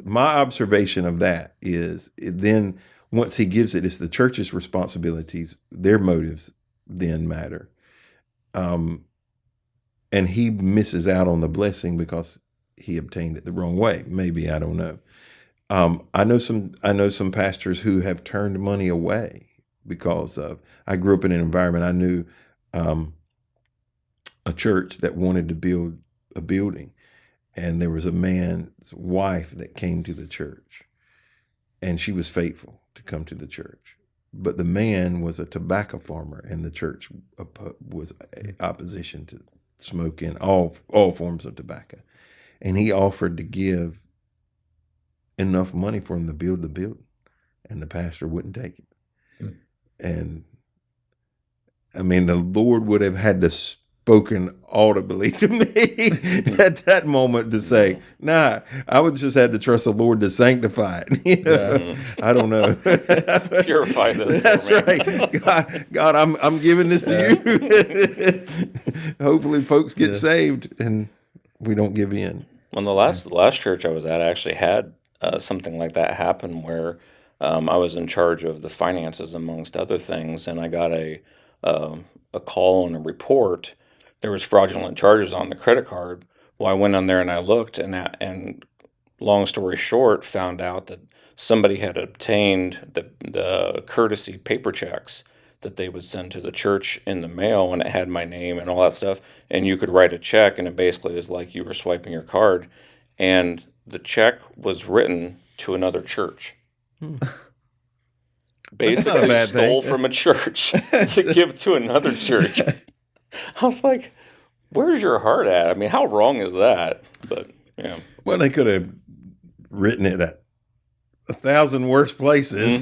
My observation of that is then once he gives it, it's the church's responsibilities. Their motives then matter. And he misses out on the blessing because he obtained it the wrong way. Maybe, I don't know. I know some pastors who have turned money away because of. I grew up in an environment. I knew a church that wanted to build a building, and there was a man's wife that came to the church, and she was faithful to come to the church. But the man was a tobacco farmer, and the church was opposition to smoking all forms of tobacco, and he offered to give enough money for him to build the building, and the pastor wouldn't take it. And I mean, the Lord would have had to spoken audibly to me at that moment to say, nah, I would just had to trust the Lord to sanctify it. I don't know. Purify this. That's right. God, I'm giving this to you. Hopefully folks get saved and we don't give in. Well, the last church I was at actually had something like that happen where I was in charge of the finances amongst other things, and I got a call and a report. There was fraudulent charges on the credit card. Well, I went on there and I looked, and long story short, found out that somebody had obtained the courtesy paper checks that they would send to the church in the mail, and it had my name and all that stuff. And you could write a check, and it basically is like you were swiping your card, and the check was written to another church. Basically stole from a church to give to another church. I was like, where's your heart at? I mean, how wrong is that? But yeah. Well, they could have written it at 1,000 worse places.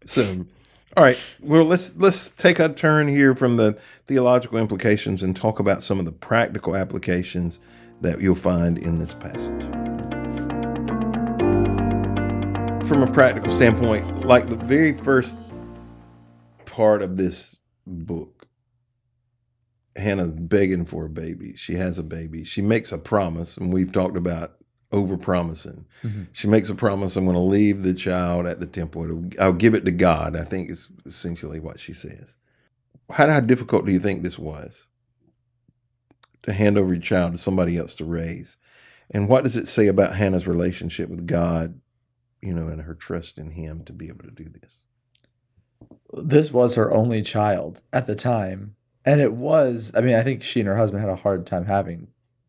So, all right. Well, let's take a turn here from the theological implications and talk about some of the practical applications that you'll find in this passage. From a practical standpoint, like the very first part of this book, Hannah's begging for a baby. She has a baby. She makes a promise, and we've talked about over-promising. She makes a promise, I'm going to leave the child at the temple. I'll give it to God, I think is essentially what she says. How difficult do you think this was to hand over your child to somebody else to raise? And what does it say about Hannah's relationship with God, and her trust in him to be able to do this? This was her only child at the time. And it was, I think she and her husband had a hard time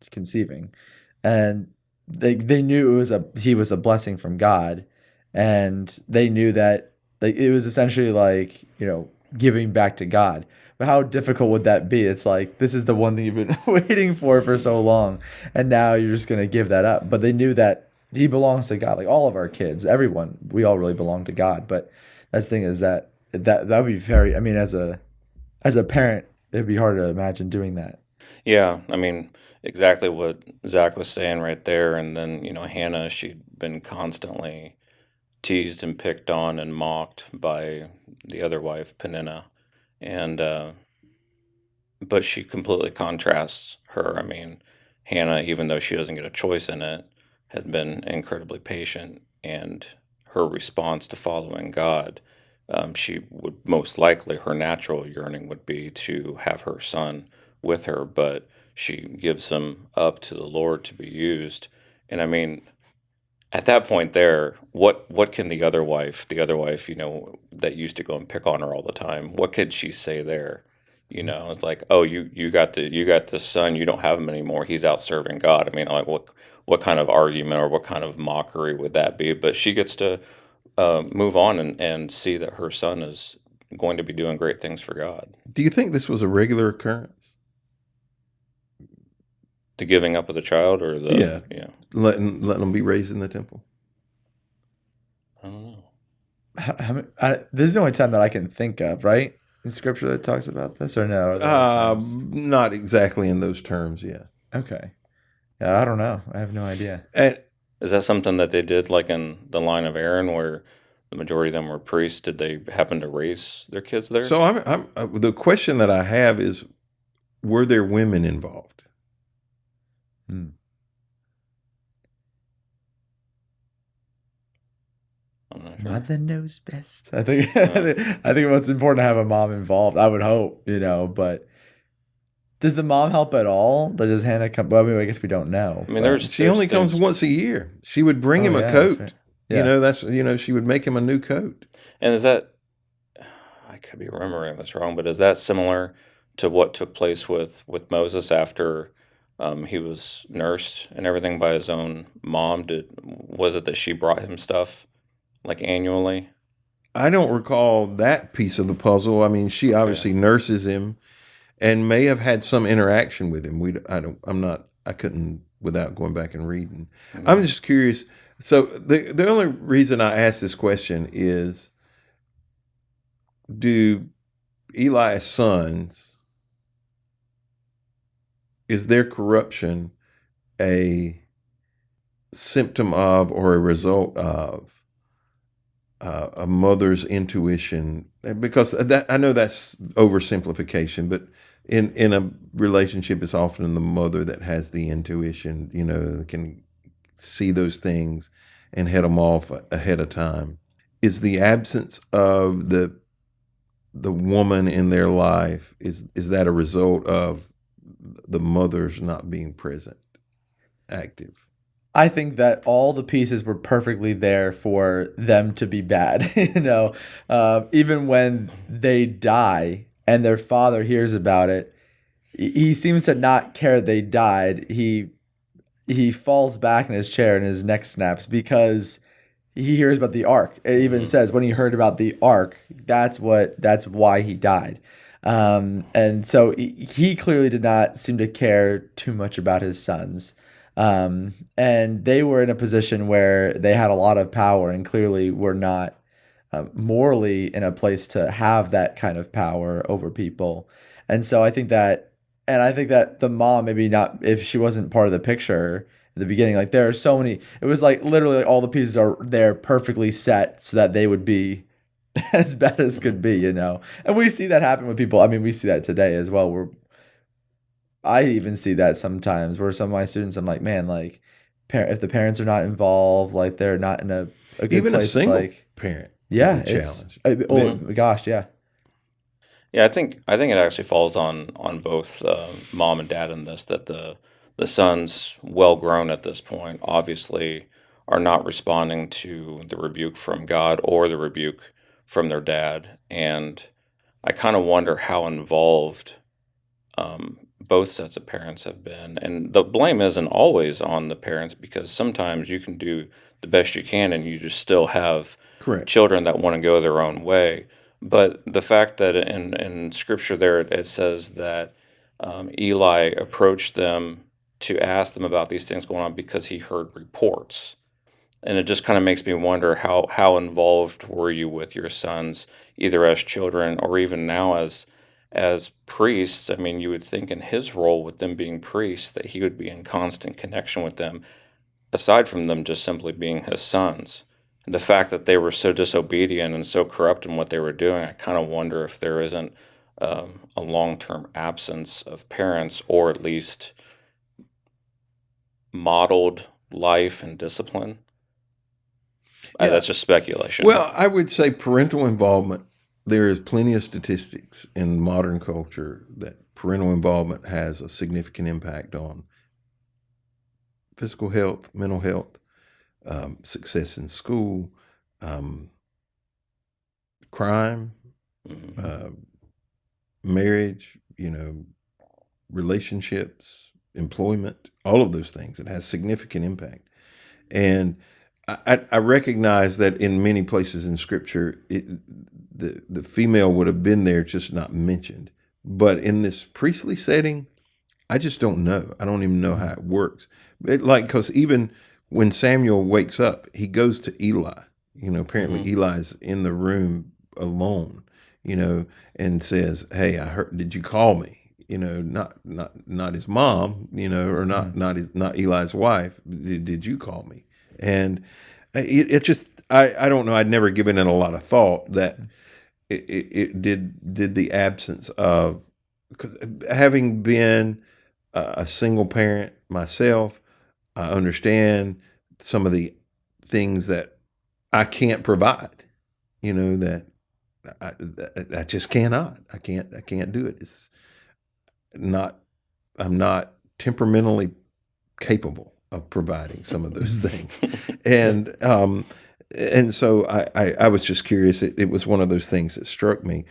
conceiving. And they knew he was a blessing from God. And they knew that it was essentially like, giving back to God. But how difficult would that be? It's like, this is the one thing you've been waiting for so long. And now you're just going to give that up. But they knew that he belongs to God. Like all of our kids, everyone, we all really belong to God. But that's the thing is that would be very, as a parent, it'd be hard to imagine doing that. Yeah, exactly what Zach was saying right there. And then, Hannah, she'd been constantly teased and picked on and mocked by the other wife, Peninnah. And, but she completely contrasts her. Hannah, even though she doesn't get a choice in it, has been incredibly patient, and her response to following God, she would most likely, her natural yearning would be to have her son with her, but she gives him up to the Lord to be used. And I mean, at that point there, what can the other wife, that used to go and pick on her all the time, what could she say there? It's like, oh, you got this son, you don't have him anymore. He's out serving God. I mean, like, what kind of argument or what kind of mockery would that be? But she gets to move on and see that her son is going to be doing great things for God. Do you think this was a regular occurrence? The giving up of the child, or Yeah. yeah, Letting them be raised in the temple? I don't know. This is the only time that I can think of, right? In scripture that talks about this, or no? Are there other times? Not exactly in those terms, yeah. Okay. Yeah, I don't know. I have no idea. And Is that something that they did, like in the line of Aaron, where the majority of them were priests? Did they happen to raise their kids there? so the question that I have is, were there women involved? Hmm. I'm not sure. Mother knows best. I think I think it's important to have a mom involved. I would hope, but does the mom help at all? Does Hannah come? Well, I mean, I guess we don't know. I mean, but- She only comes once a year. She would bring him a yeah, coat. that's right. Yeah. She would make him a new coat. And is that, I could be remembering this wrong, but is that similar to what took place with Moses after he was nursed and everything by his own mom? Was it that she brought him stuff like annually? I don't recall that piece of the puzzle. I mean, she obviously nurses him and may have had some interaction with him. I couldn't, without going back and reading. Mhm. I'm just curious. So the only reason I ask this question is, do Eli's sons, is their corruption a symptom of or a result of a mother's intuition? Because that, I know that's oversimplification, but in a relationship, it's often the mother that has the intuition, that can see those things and head them off ahead of time. Is the absence of the woman in their life, is that a result of the mother's not being present, active? I think that all the pieces were perfectly there for them to be bad. Even when they die and their father hears about it, he seems to not care they died. He falls back in his chair and his neck snaps because he hears about the ark. It even says when he heard about the ark, that's why he died. And so he clearly did not seem to care too much about his sons. And they were in a position where they had a lot of power and clearly were not morally in a place to have that kind of power over people. And so I think that the mom, maybe not, if she wasn't part of the picture at the beginning, like there are so many, it was like literally all the pieces are there perfectly set so that they would be as bad as could be, And we see that happen with people. I mean, we see that today as well. I even see that sometimes where some of my students, I'm like, man, like, if the parents are not involved, like they're not in a good Even place, a single like, parent yeah, is a challenge. oh gosh, yeah. Yeah, I think it actually falls on both mom and dad in this, that the sons, well grown at this point, obviously are not responding to the rebuke from God or the rebuke from their dad, and I kind of wonder how involved both sets of parents have been. And the blame isn't always on the parents, because sometimes you can do the best you can and you just still have Correct. children that want to go their own way. But the fact that in scripture there it says that Eli approached them to ask them about these things going on because he heard reports. And it just kind of makes me wonder how involved were you with your sons, either as children or even now as priests. I mean, you would think in his role with them being priests that he would be in constant connection with them, aside from them just simply being his sons. And the fact that they were so disobedient and so corrupt in what they were doing, I kind of wonder if there isn't a long-term absence of parents, or at least modeled life and discipline? Yeah. That's just speculation. Well, I would say parental involvement. There is plenty of statistics in modern culture that parental involvement has a significant impact on physical health, mental health, success in school, crime, marriage, relationships, employment, all of those things. It has significant impact. And I recognize that in many places in Scripture, the female would have been there, just not mentioned. But in this priestly setting, I just don't know. I don't even know how it works. Because even when Samuel wakes up, he goes to Eli. Apparently Eli's in the room alone, and says, "Hey, I heard. Did you call me?" Not his mom, or not Eli's wife. Did you call me? And it just, I don't know. I'd never given it a lot of thought that it did the absence of, because having been a single parent myself, I understand some of the things that I can't provide, that I just cannot. I can't do it. It's not, I'm not temperamentally capable of providing some of those things. And so I was just curious. It was one of those things that struck me.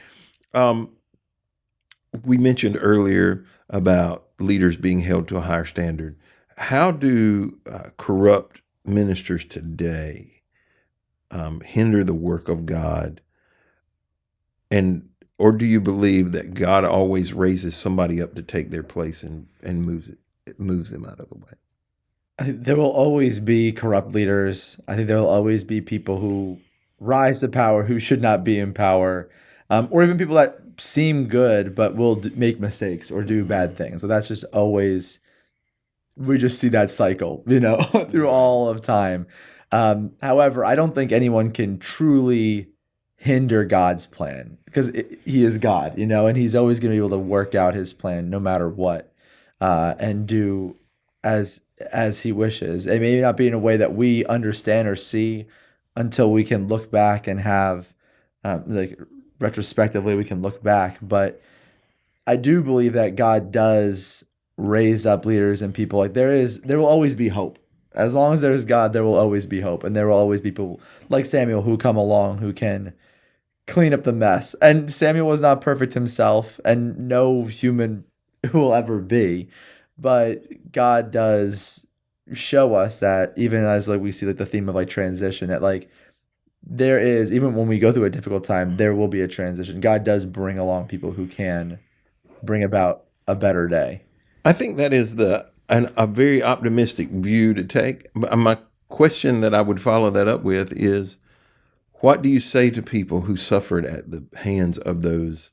We mentioned earlier about leaders being held to a higher standard. How do corrupt ministers today hinder the work of God? Or do you believe that God always raises somebody up to take their place and moves them out of the way? There will always be corrupt leaders. I think there will always be people who rise to power who should not be in power, or even people that seem good but will make mistakes or do bad things. So that's just always, we just see that cycle, through all of time. However, I don't think anyone can truly hinder God's plan, because he is God, and he's always going to be able to work out his plan no matter what, and do as he wishes. It may not be in a way that we understand or see until we can look back and have, retrospectively, we can look back. But I do believe that God does raise up leaders and people. Like there will always be hope. As long as there is God, there will always be hope. And there will always be people like Samuel who come along who can clean up the mess. And Samuel was not perfect himself, and no human will ever be. But God does show us that, even as we see the theme of transition, that there is, even when we go through a difficult time, there will be a transition. God does bring along people who can bring about a better day. I think that is a very optimistic view to take. My question that I would follow that up with is, what do you say to people who suffered at the hands of those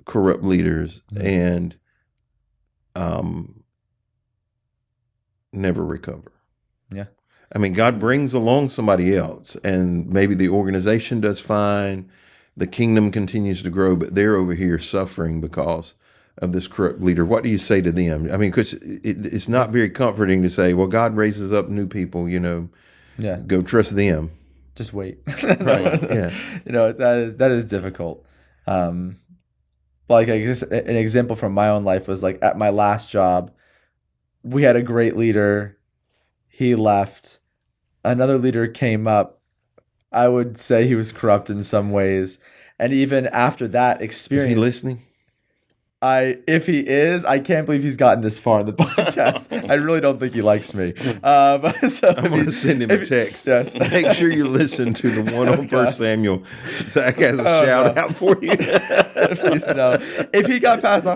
corrupt leaders and never recover? Yeah. I mean, God brings along somebody else, and maybe the organization does fine, the kingdom continues to grow, but they're over here suffering because of this corrupt leader. What do you say to them? I mean, because it's not very comforting to say, well, God raises up new people, Yeah. Go trust them. Just wait. Right. Yeah. That is difficult. I guess an example from my own life was at my last job, we had a great leader. He left. Another leader came up. I would say he was corrupt in some ways. And even after that experience, is he listening? If he is, I can't believe he's gotten this far in the podcast. I really don't think he likes me. So I'm going to send him a text. Yes. Make sure you listen to the one on 1 Samuel. Zach has a shout out for you. Please no. If he got past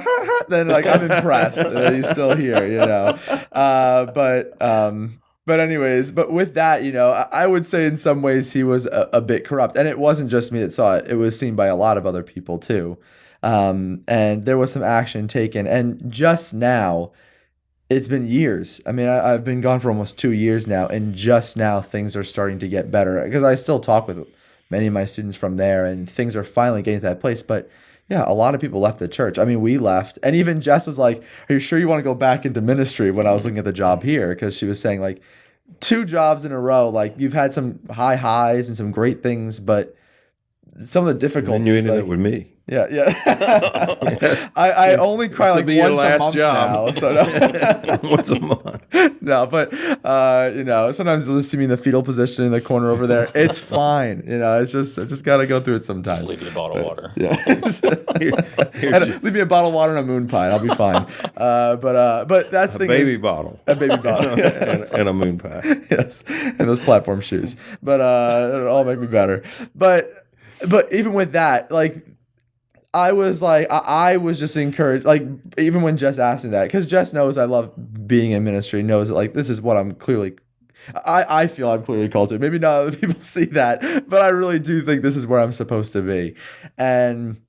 then I'm impressed that he's still here, But anyways, but with that, I would say in some ways he was a bit corrupt. And it wasn't just me that saw it. It was seen by a lot of other people too. And there was some action taken. And just now, it's been years. I mean, I've been gone for almost 2 years now. And just now, things are starting to get better. Because I still talk with many of my students from there. And things are finally getting to that place. But Yeah, a lot of people left the church. I mean, we left, and even Jess was like, "Are you sure you want to go back into ministry?" When I was looking at the job here, because she was saying like, 2 jobs in a row, like you've had some high highs and some great things, but some of the And then you difficulties, ended up like with me. yeah, yeah. Yeah. I only cry This will like be your once a last month job. now, so no. Once a month. No, but sometimes they'll see me in the fetal position in the corner over there. It's fine, It's just I just gotta go through it Just sometimes. leave you a bottle of water. Yeah, Here's your- leave me a bottle of water and a moon pie. I'll be fine. But that's the a thing baby is bottle. a baby bottle. And a moon pie. Yes, and those platform shoes. But it'll all make me better. But even with that, like I was like, I was just encouraged. Like even when Jess asked me that, because Jess knows I love being in ministry, knows that like this is what I'm clearly. I feel I'm clearly called to. Maybe not other people see that, but I really do think this is where I'm supposed to be. And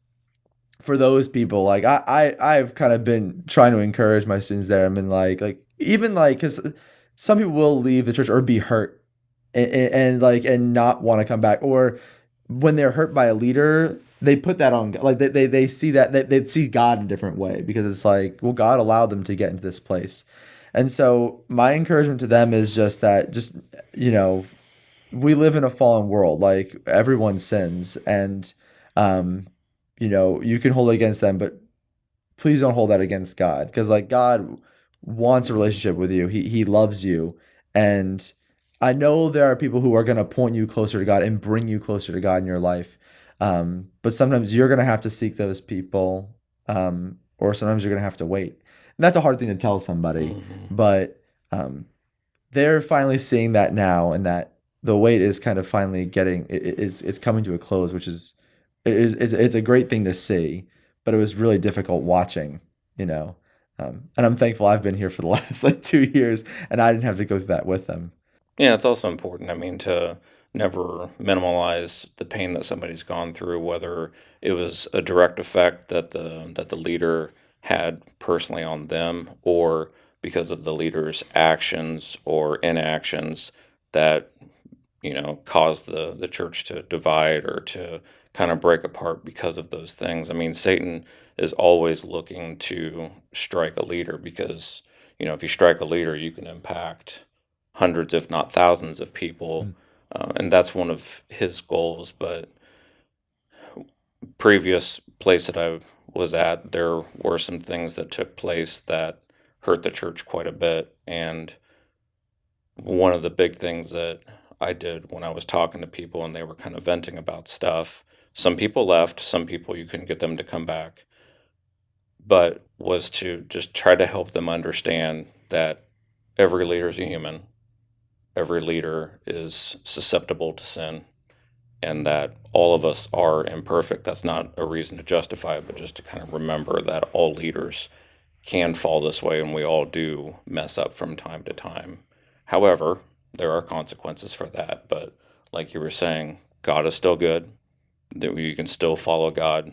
for those people, like I've kind of been trying to encourage my students there. I mean, like even like because some people will leave the church or be hurt and not want to come back, or when they're hurt by a leader, they put that on like they see that they see God in a different way because it's like, well, God allowed them to get into this place. And so my encouragement to them is just that we live in a fallen world, like everyone sins, and um you can hold it against them, but please don't hold that against God, because like God wants a relationship with you. He loves you, and I know there are people who are going to point you closer to God and bring you closer to God in your life. But sometimes you're going to have to seek those people, or sometimes you're going to have to wait. And that's a hard thing to tell somebody, but they're finally seeing that now, and that the wait is kind of finally it's coming to a close, which is it's a great thing to see, but it was really difficult watching, and I'm thankful I've been here for the last like 2 years, and I didn't have to go through that with them. Yeah, it's also important, I mean, to never minimize the pain that somebody's gone through, whether it was a direct effect that the leader had personally on them, or because of the leader's actions or inactions that caused the church to divide or to kind of break apart because of those things. I mean, Satan is always looking to strike a leader because, if you strike a leader, you can impact hundreds, if not thousands, of people, and that's one of his goals. But previous place that I was at, there were some things that took place that hurt the church quite a bit, and one of the big things that I did when I was talking to people and they were kind of venting about stuff, some people left, some people you couldn't get them to come back, but was to just try to help them understand that every leader is a human, every leader is susceptible to sin, and that all of us are imperfect. That's not a reason to justify it, but just to kind of remember that all leaders can fall this way, and we all do mess up from time to time. However, there are consequences for that. But like you were saying, God is still good. That you can still follow God.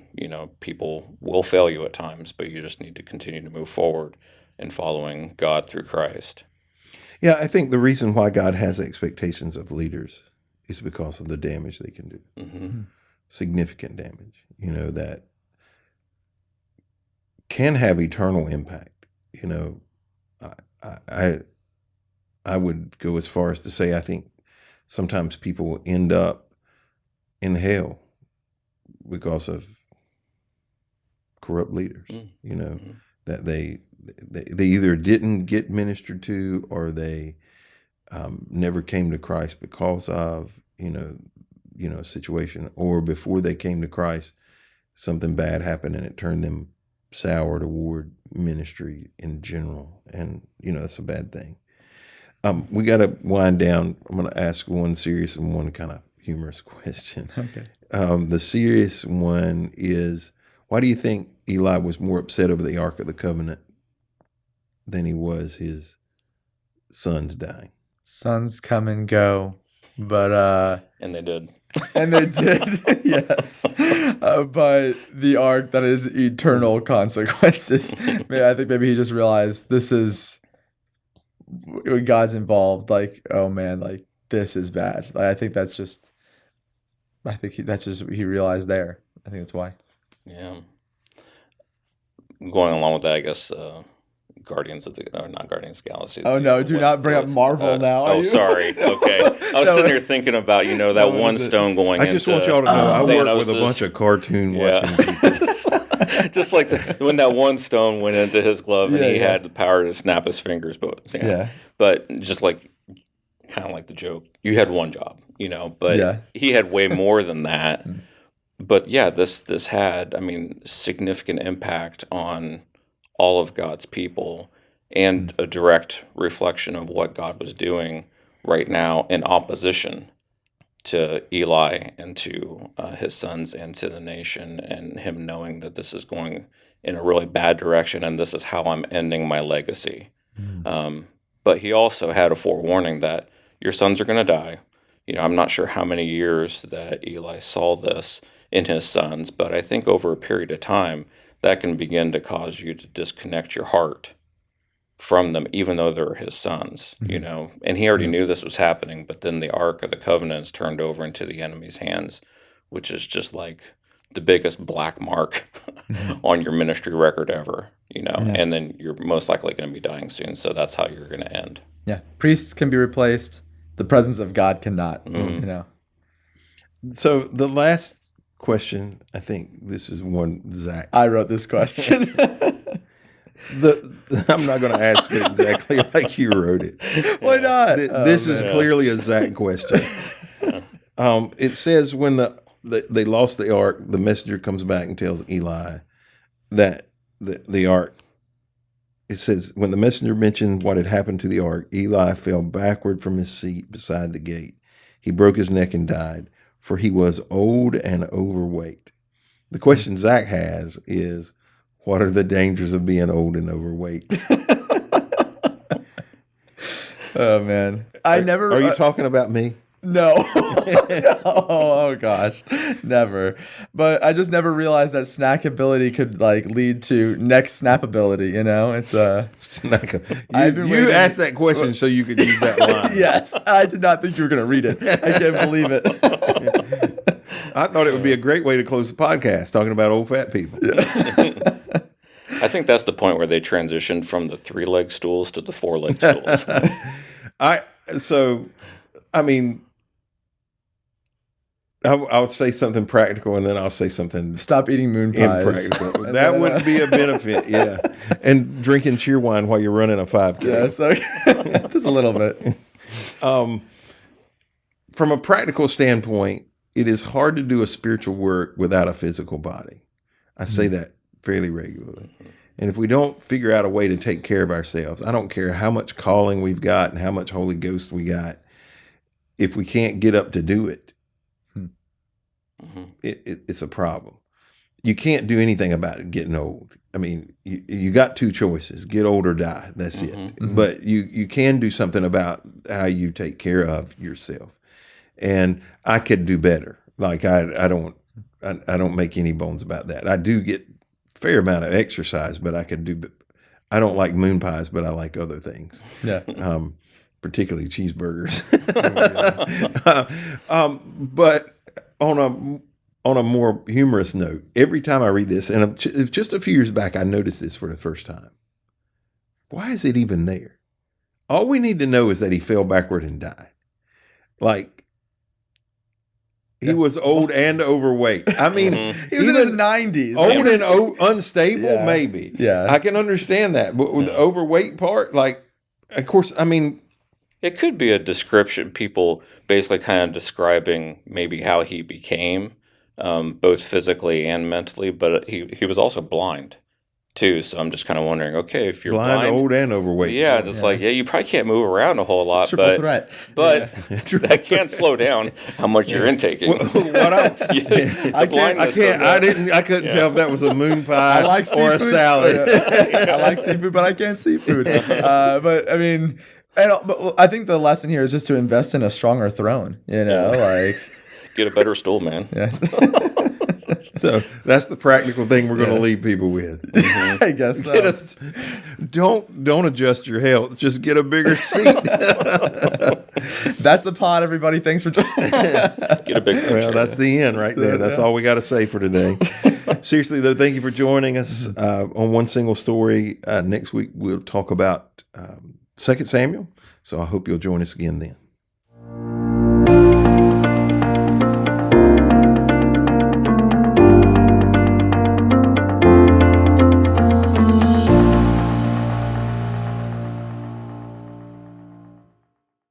People will fail you at times, but you just need to continue to move forward in following God through Christ. Yeah, I think the reason why God has expectations of leaders is because of the damage they can do. Mm-hmm. Significant damage, that can have eternal impact. I would go as far as to say I think sometimes people will end up in hell because of corrupt leaders. Mm-hmm. That they either didn't get ministered to, or they never came to Christ because of a situation, or before they came to Christ, something bad happened and it turned them sour toward ministry in general, and that's a bad thing. We got to wind down. I'm going to ask one serious and one kind of humorous question. Okay. The serious one is, why do you think Eli was more upset over the Ark of the Covenant than he was his sons dying? Sons come and go, but And they did. and they did, yes. But the ark, that is eternal consequences. I think maybe he just realized this is when God's involved. Like, oh man, like this is bad. Like, I think that's just he realized there. I think that's why. Yeah. going along with that, I guess Guardians of the or not Guardians of the Galaxy. Oh no! Do not bring up Marvel now. Oh, sorry. Okay, I was sitting here thinking about that one stone going. I just want y'all to know I work with a bunch of cartoon watching people. Just like when that one stone went into his glove and he had the power to snap his fingers, but just like kind of like the joke, you had one job, but he had way more than that. But this had, significant impact on all of God's people and a direct reflection of what God was doing right now in opposition to Eli and to his sons and to the nation, and him knowing that this is going in a really bad direction and this is how I'm ending my legacy. But he also had a forewarning that your sons are going to die. I'm not sure how many years that Eli saw this in his sons, but I think over a period of time, that can begin to cause you to disconnect your heart from them, even though they're his sons, And he already knew this was happening, but then the Ark of the Covenant is turned over into the enemy's hands, which is just like the biggest black mark on your ministry record ever, And then you're most likely going to be dying soon, so that's how you're going to end. Yeah, priests can be replaced. The presence of God cannot, So the last question, I think this is one, Zach. I wrote this question. I'm not going to ask it exactly like you wrote it. Why not? This is clearly a Zach question. It says when they lost the ark, the messenger comes back and tells Eli that the ark. It says when the messenger mentioned what had happened to the ark, Eli fell backward from his seat beside the gate. He broke his neck and died, for he was old and overweight. The question Zach has is, what are the dangers of being old and overweight? Oh, man. Are you talking about me? No. No. Oh, gosh. Never. But I just never realized that snackability could lead to neck snappability, It's You asked that question so you could use that line. Yes. I did not think you were going to read it. I can't believe it. I thought it would be a great way to close the podcast, talking about old fat people. I think that's the point where they transitioned from the 3-leg stools to the 4-leg stools. I'll say something practical and then I'll say something. Stop eating moon pies. Impractical. That would be a benefit, yeah. And drinking cheer wine while you're running a 5K. Yeah, so just a little bit. From a practical standpoint, it is hard to do a spiritual work without a physical body. I say that fairly regularly. And if we don't figure out a way to take care of ourselves, I don't care how much calling we've got and how much Holy Ghost we got, if we can't get up to do it, it's a problem. You can't do anything about it getting old. You got 2 choices, get old or die. That's it. But you can do something about how you take care of yourself. And I could do better. I don't make any bones about that. I do get a fair amount of exercise, but I could do. I don't like moon pies, but I like other things. Yeah. Particularly cheeseburgers. But on a more humorous note, every time I read this, and just a few years back, I noticed this for the first time. Why is it even there? All we need to know is that he fell backward and died. He was old and overweight. He was in his 90s. Old and unstable, maybe. Yeah. I can understand that. But with the overweight part, of course, it could be a description, people basically kind of describing maybe how he became, both physically and mentally, but he was also blind, too. So I'm just kind of wondering, okay, if you're blind, old and overweight. Yeah, it's you probably can't move around a whole lot, Triple threat. But that can't slow down how much you're intaking. I couldn't tell if that was a moon pie or a salad. I like seafood, but I can't see food. But I think the lesson here is just to invest in a stronger throne. Get a better stool, man. Yeah. So that's the practical thing we're going to leave people with. I guess so. Don't adjust your health. Just get a bigger seat. That's the pod, everybody. Thanks for joining. Get a bigger. Well, that's the end right there. That's all we got to say for today. Seriously, though, thank you for joining us on One Single Story. Next week, we'll talk about 2 Samuel. So I hope you'll join us again then.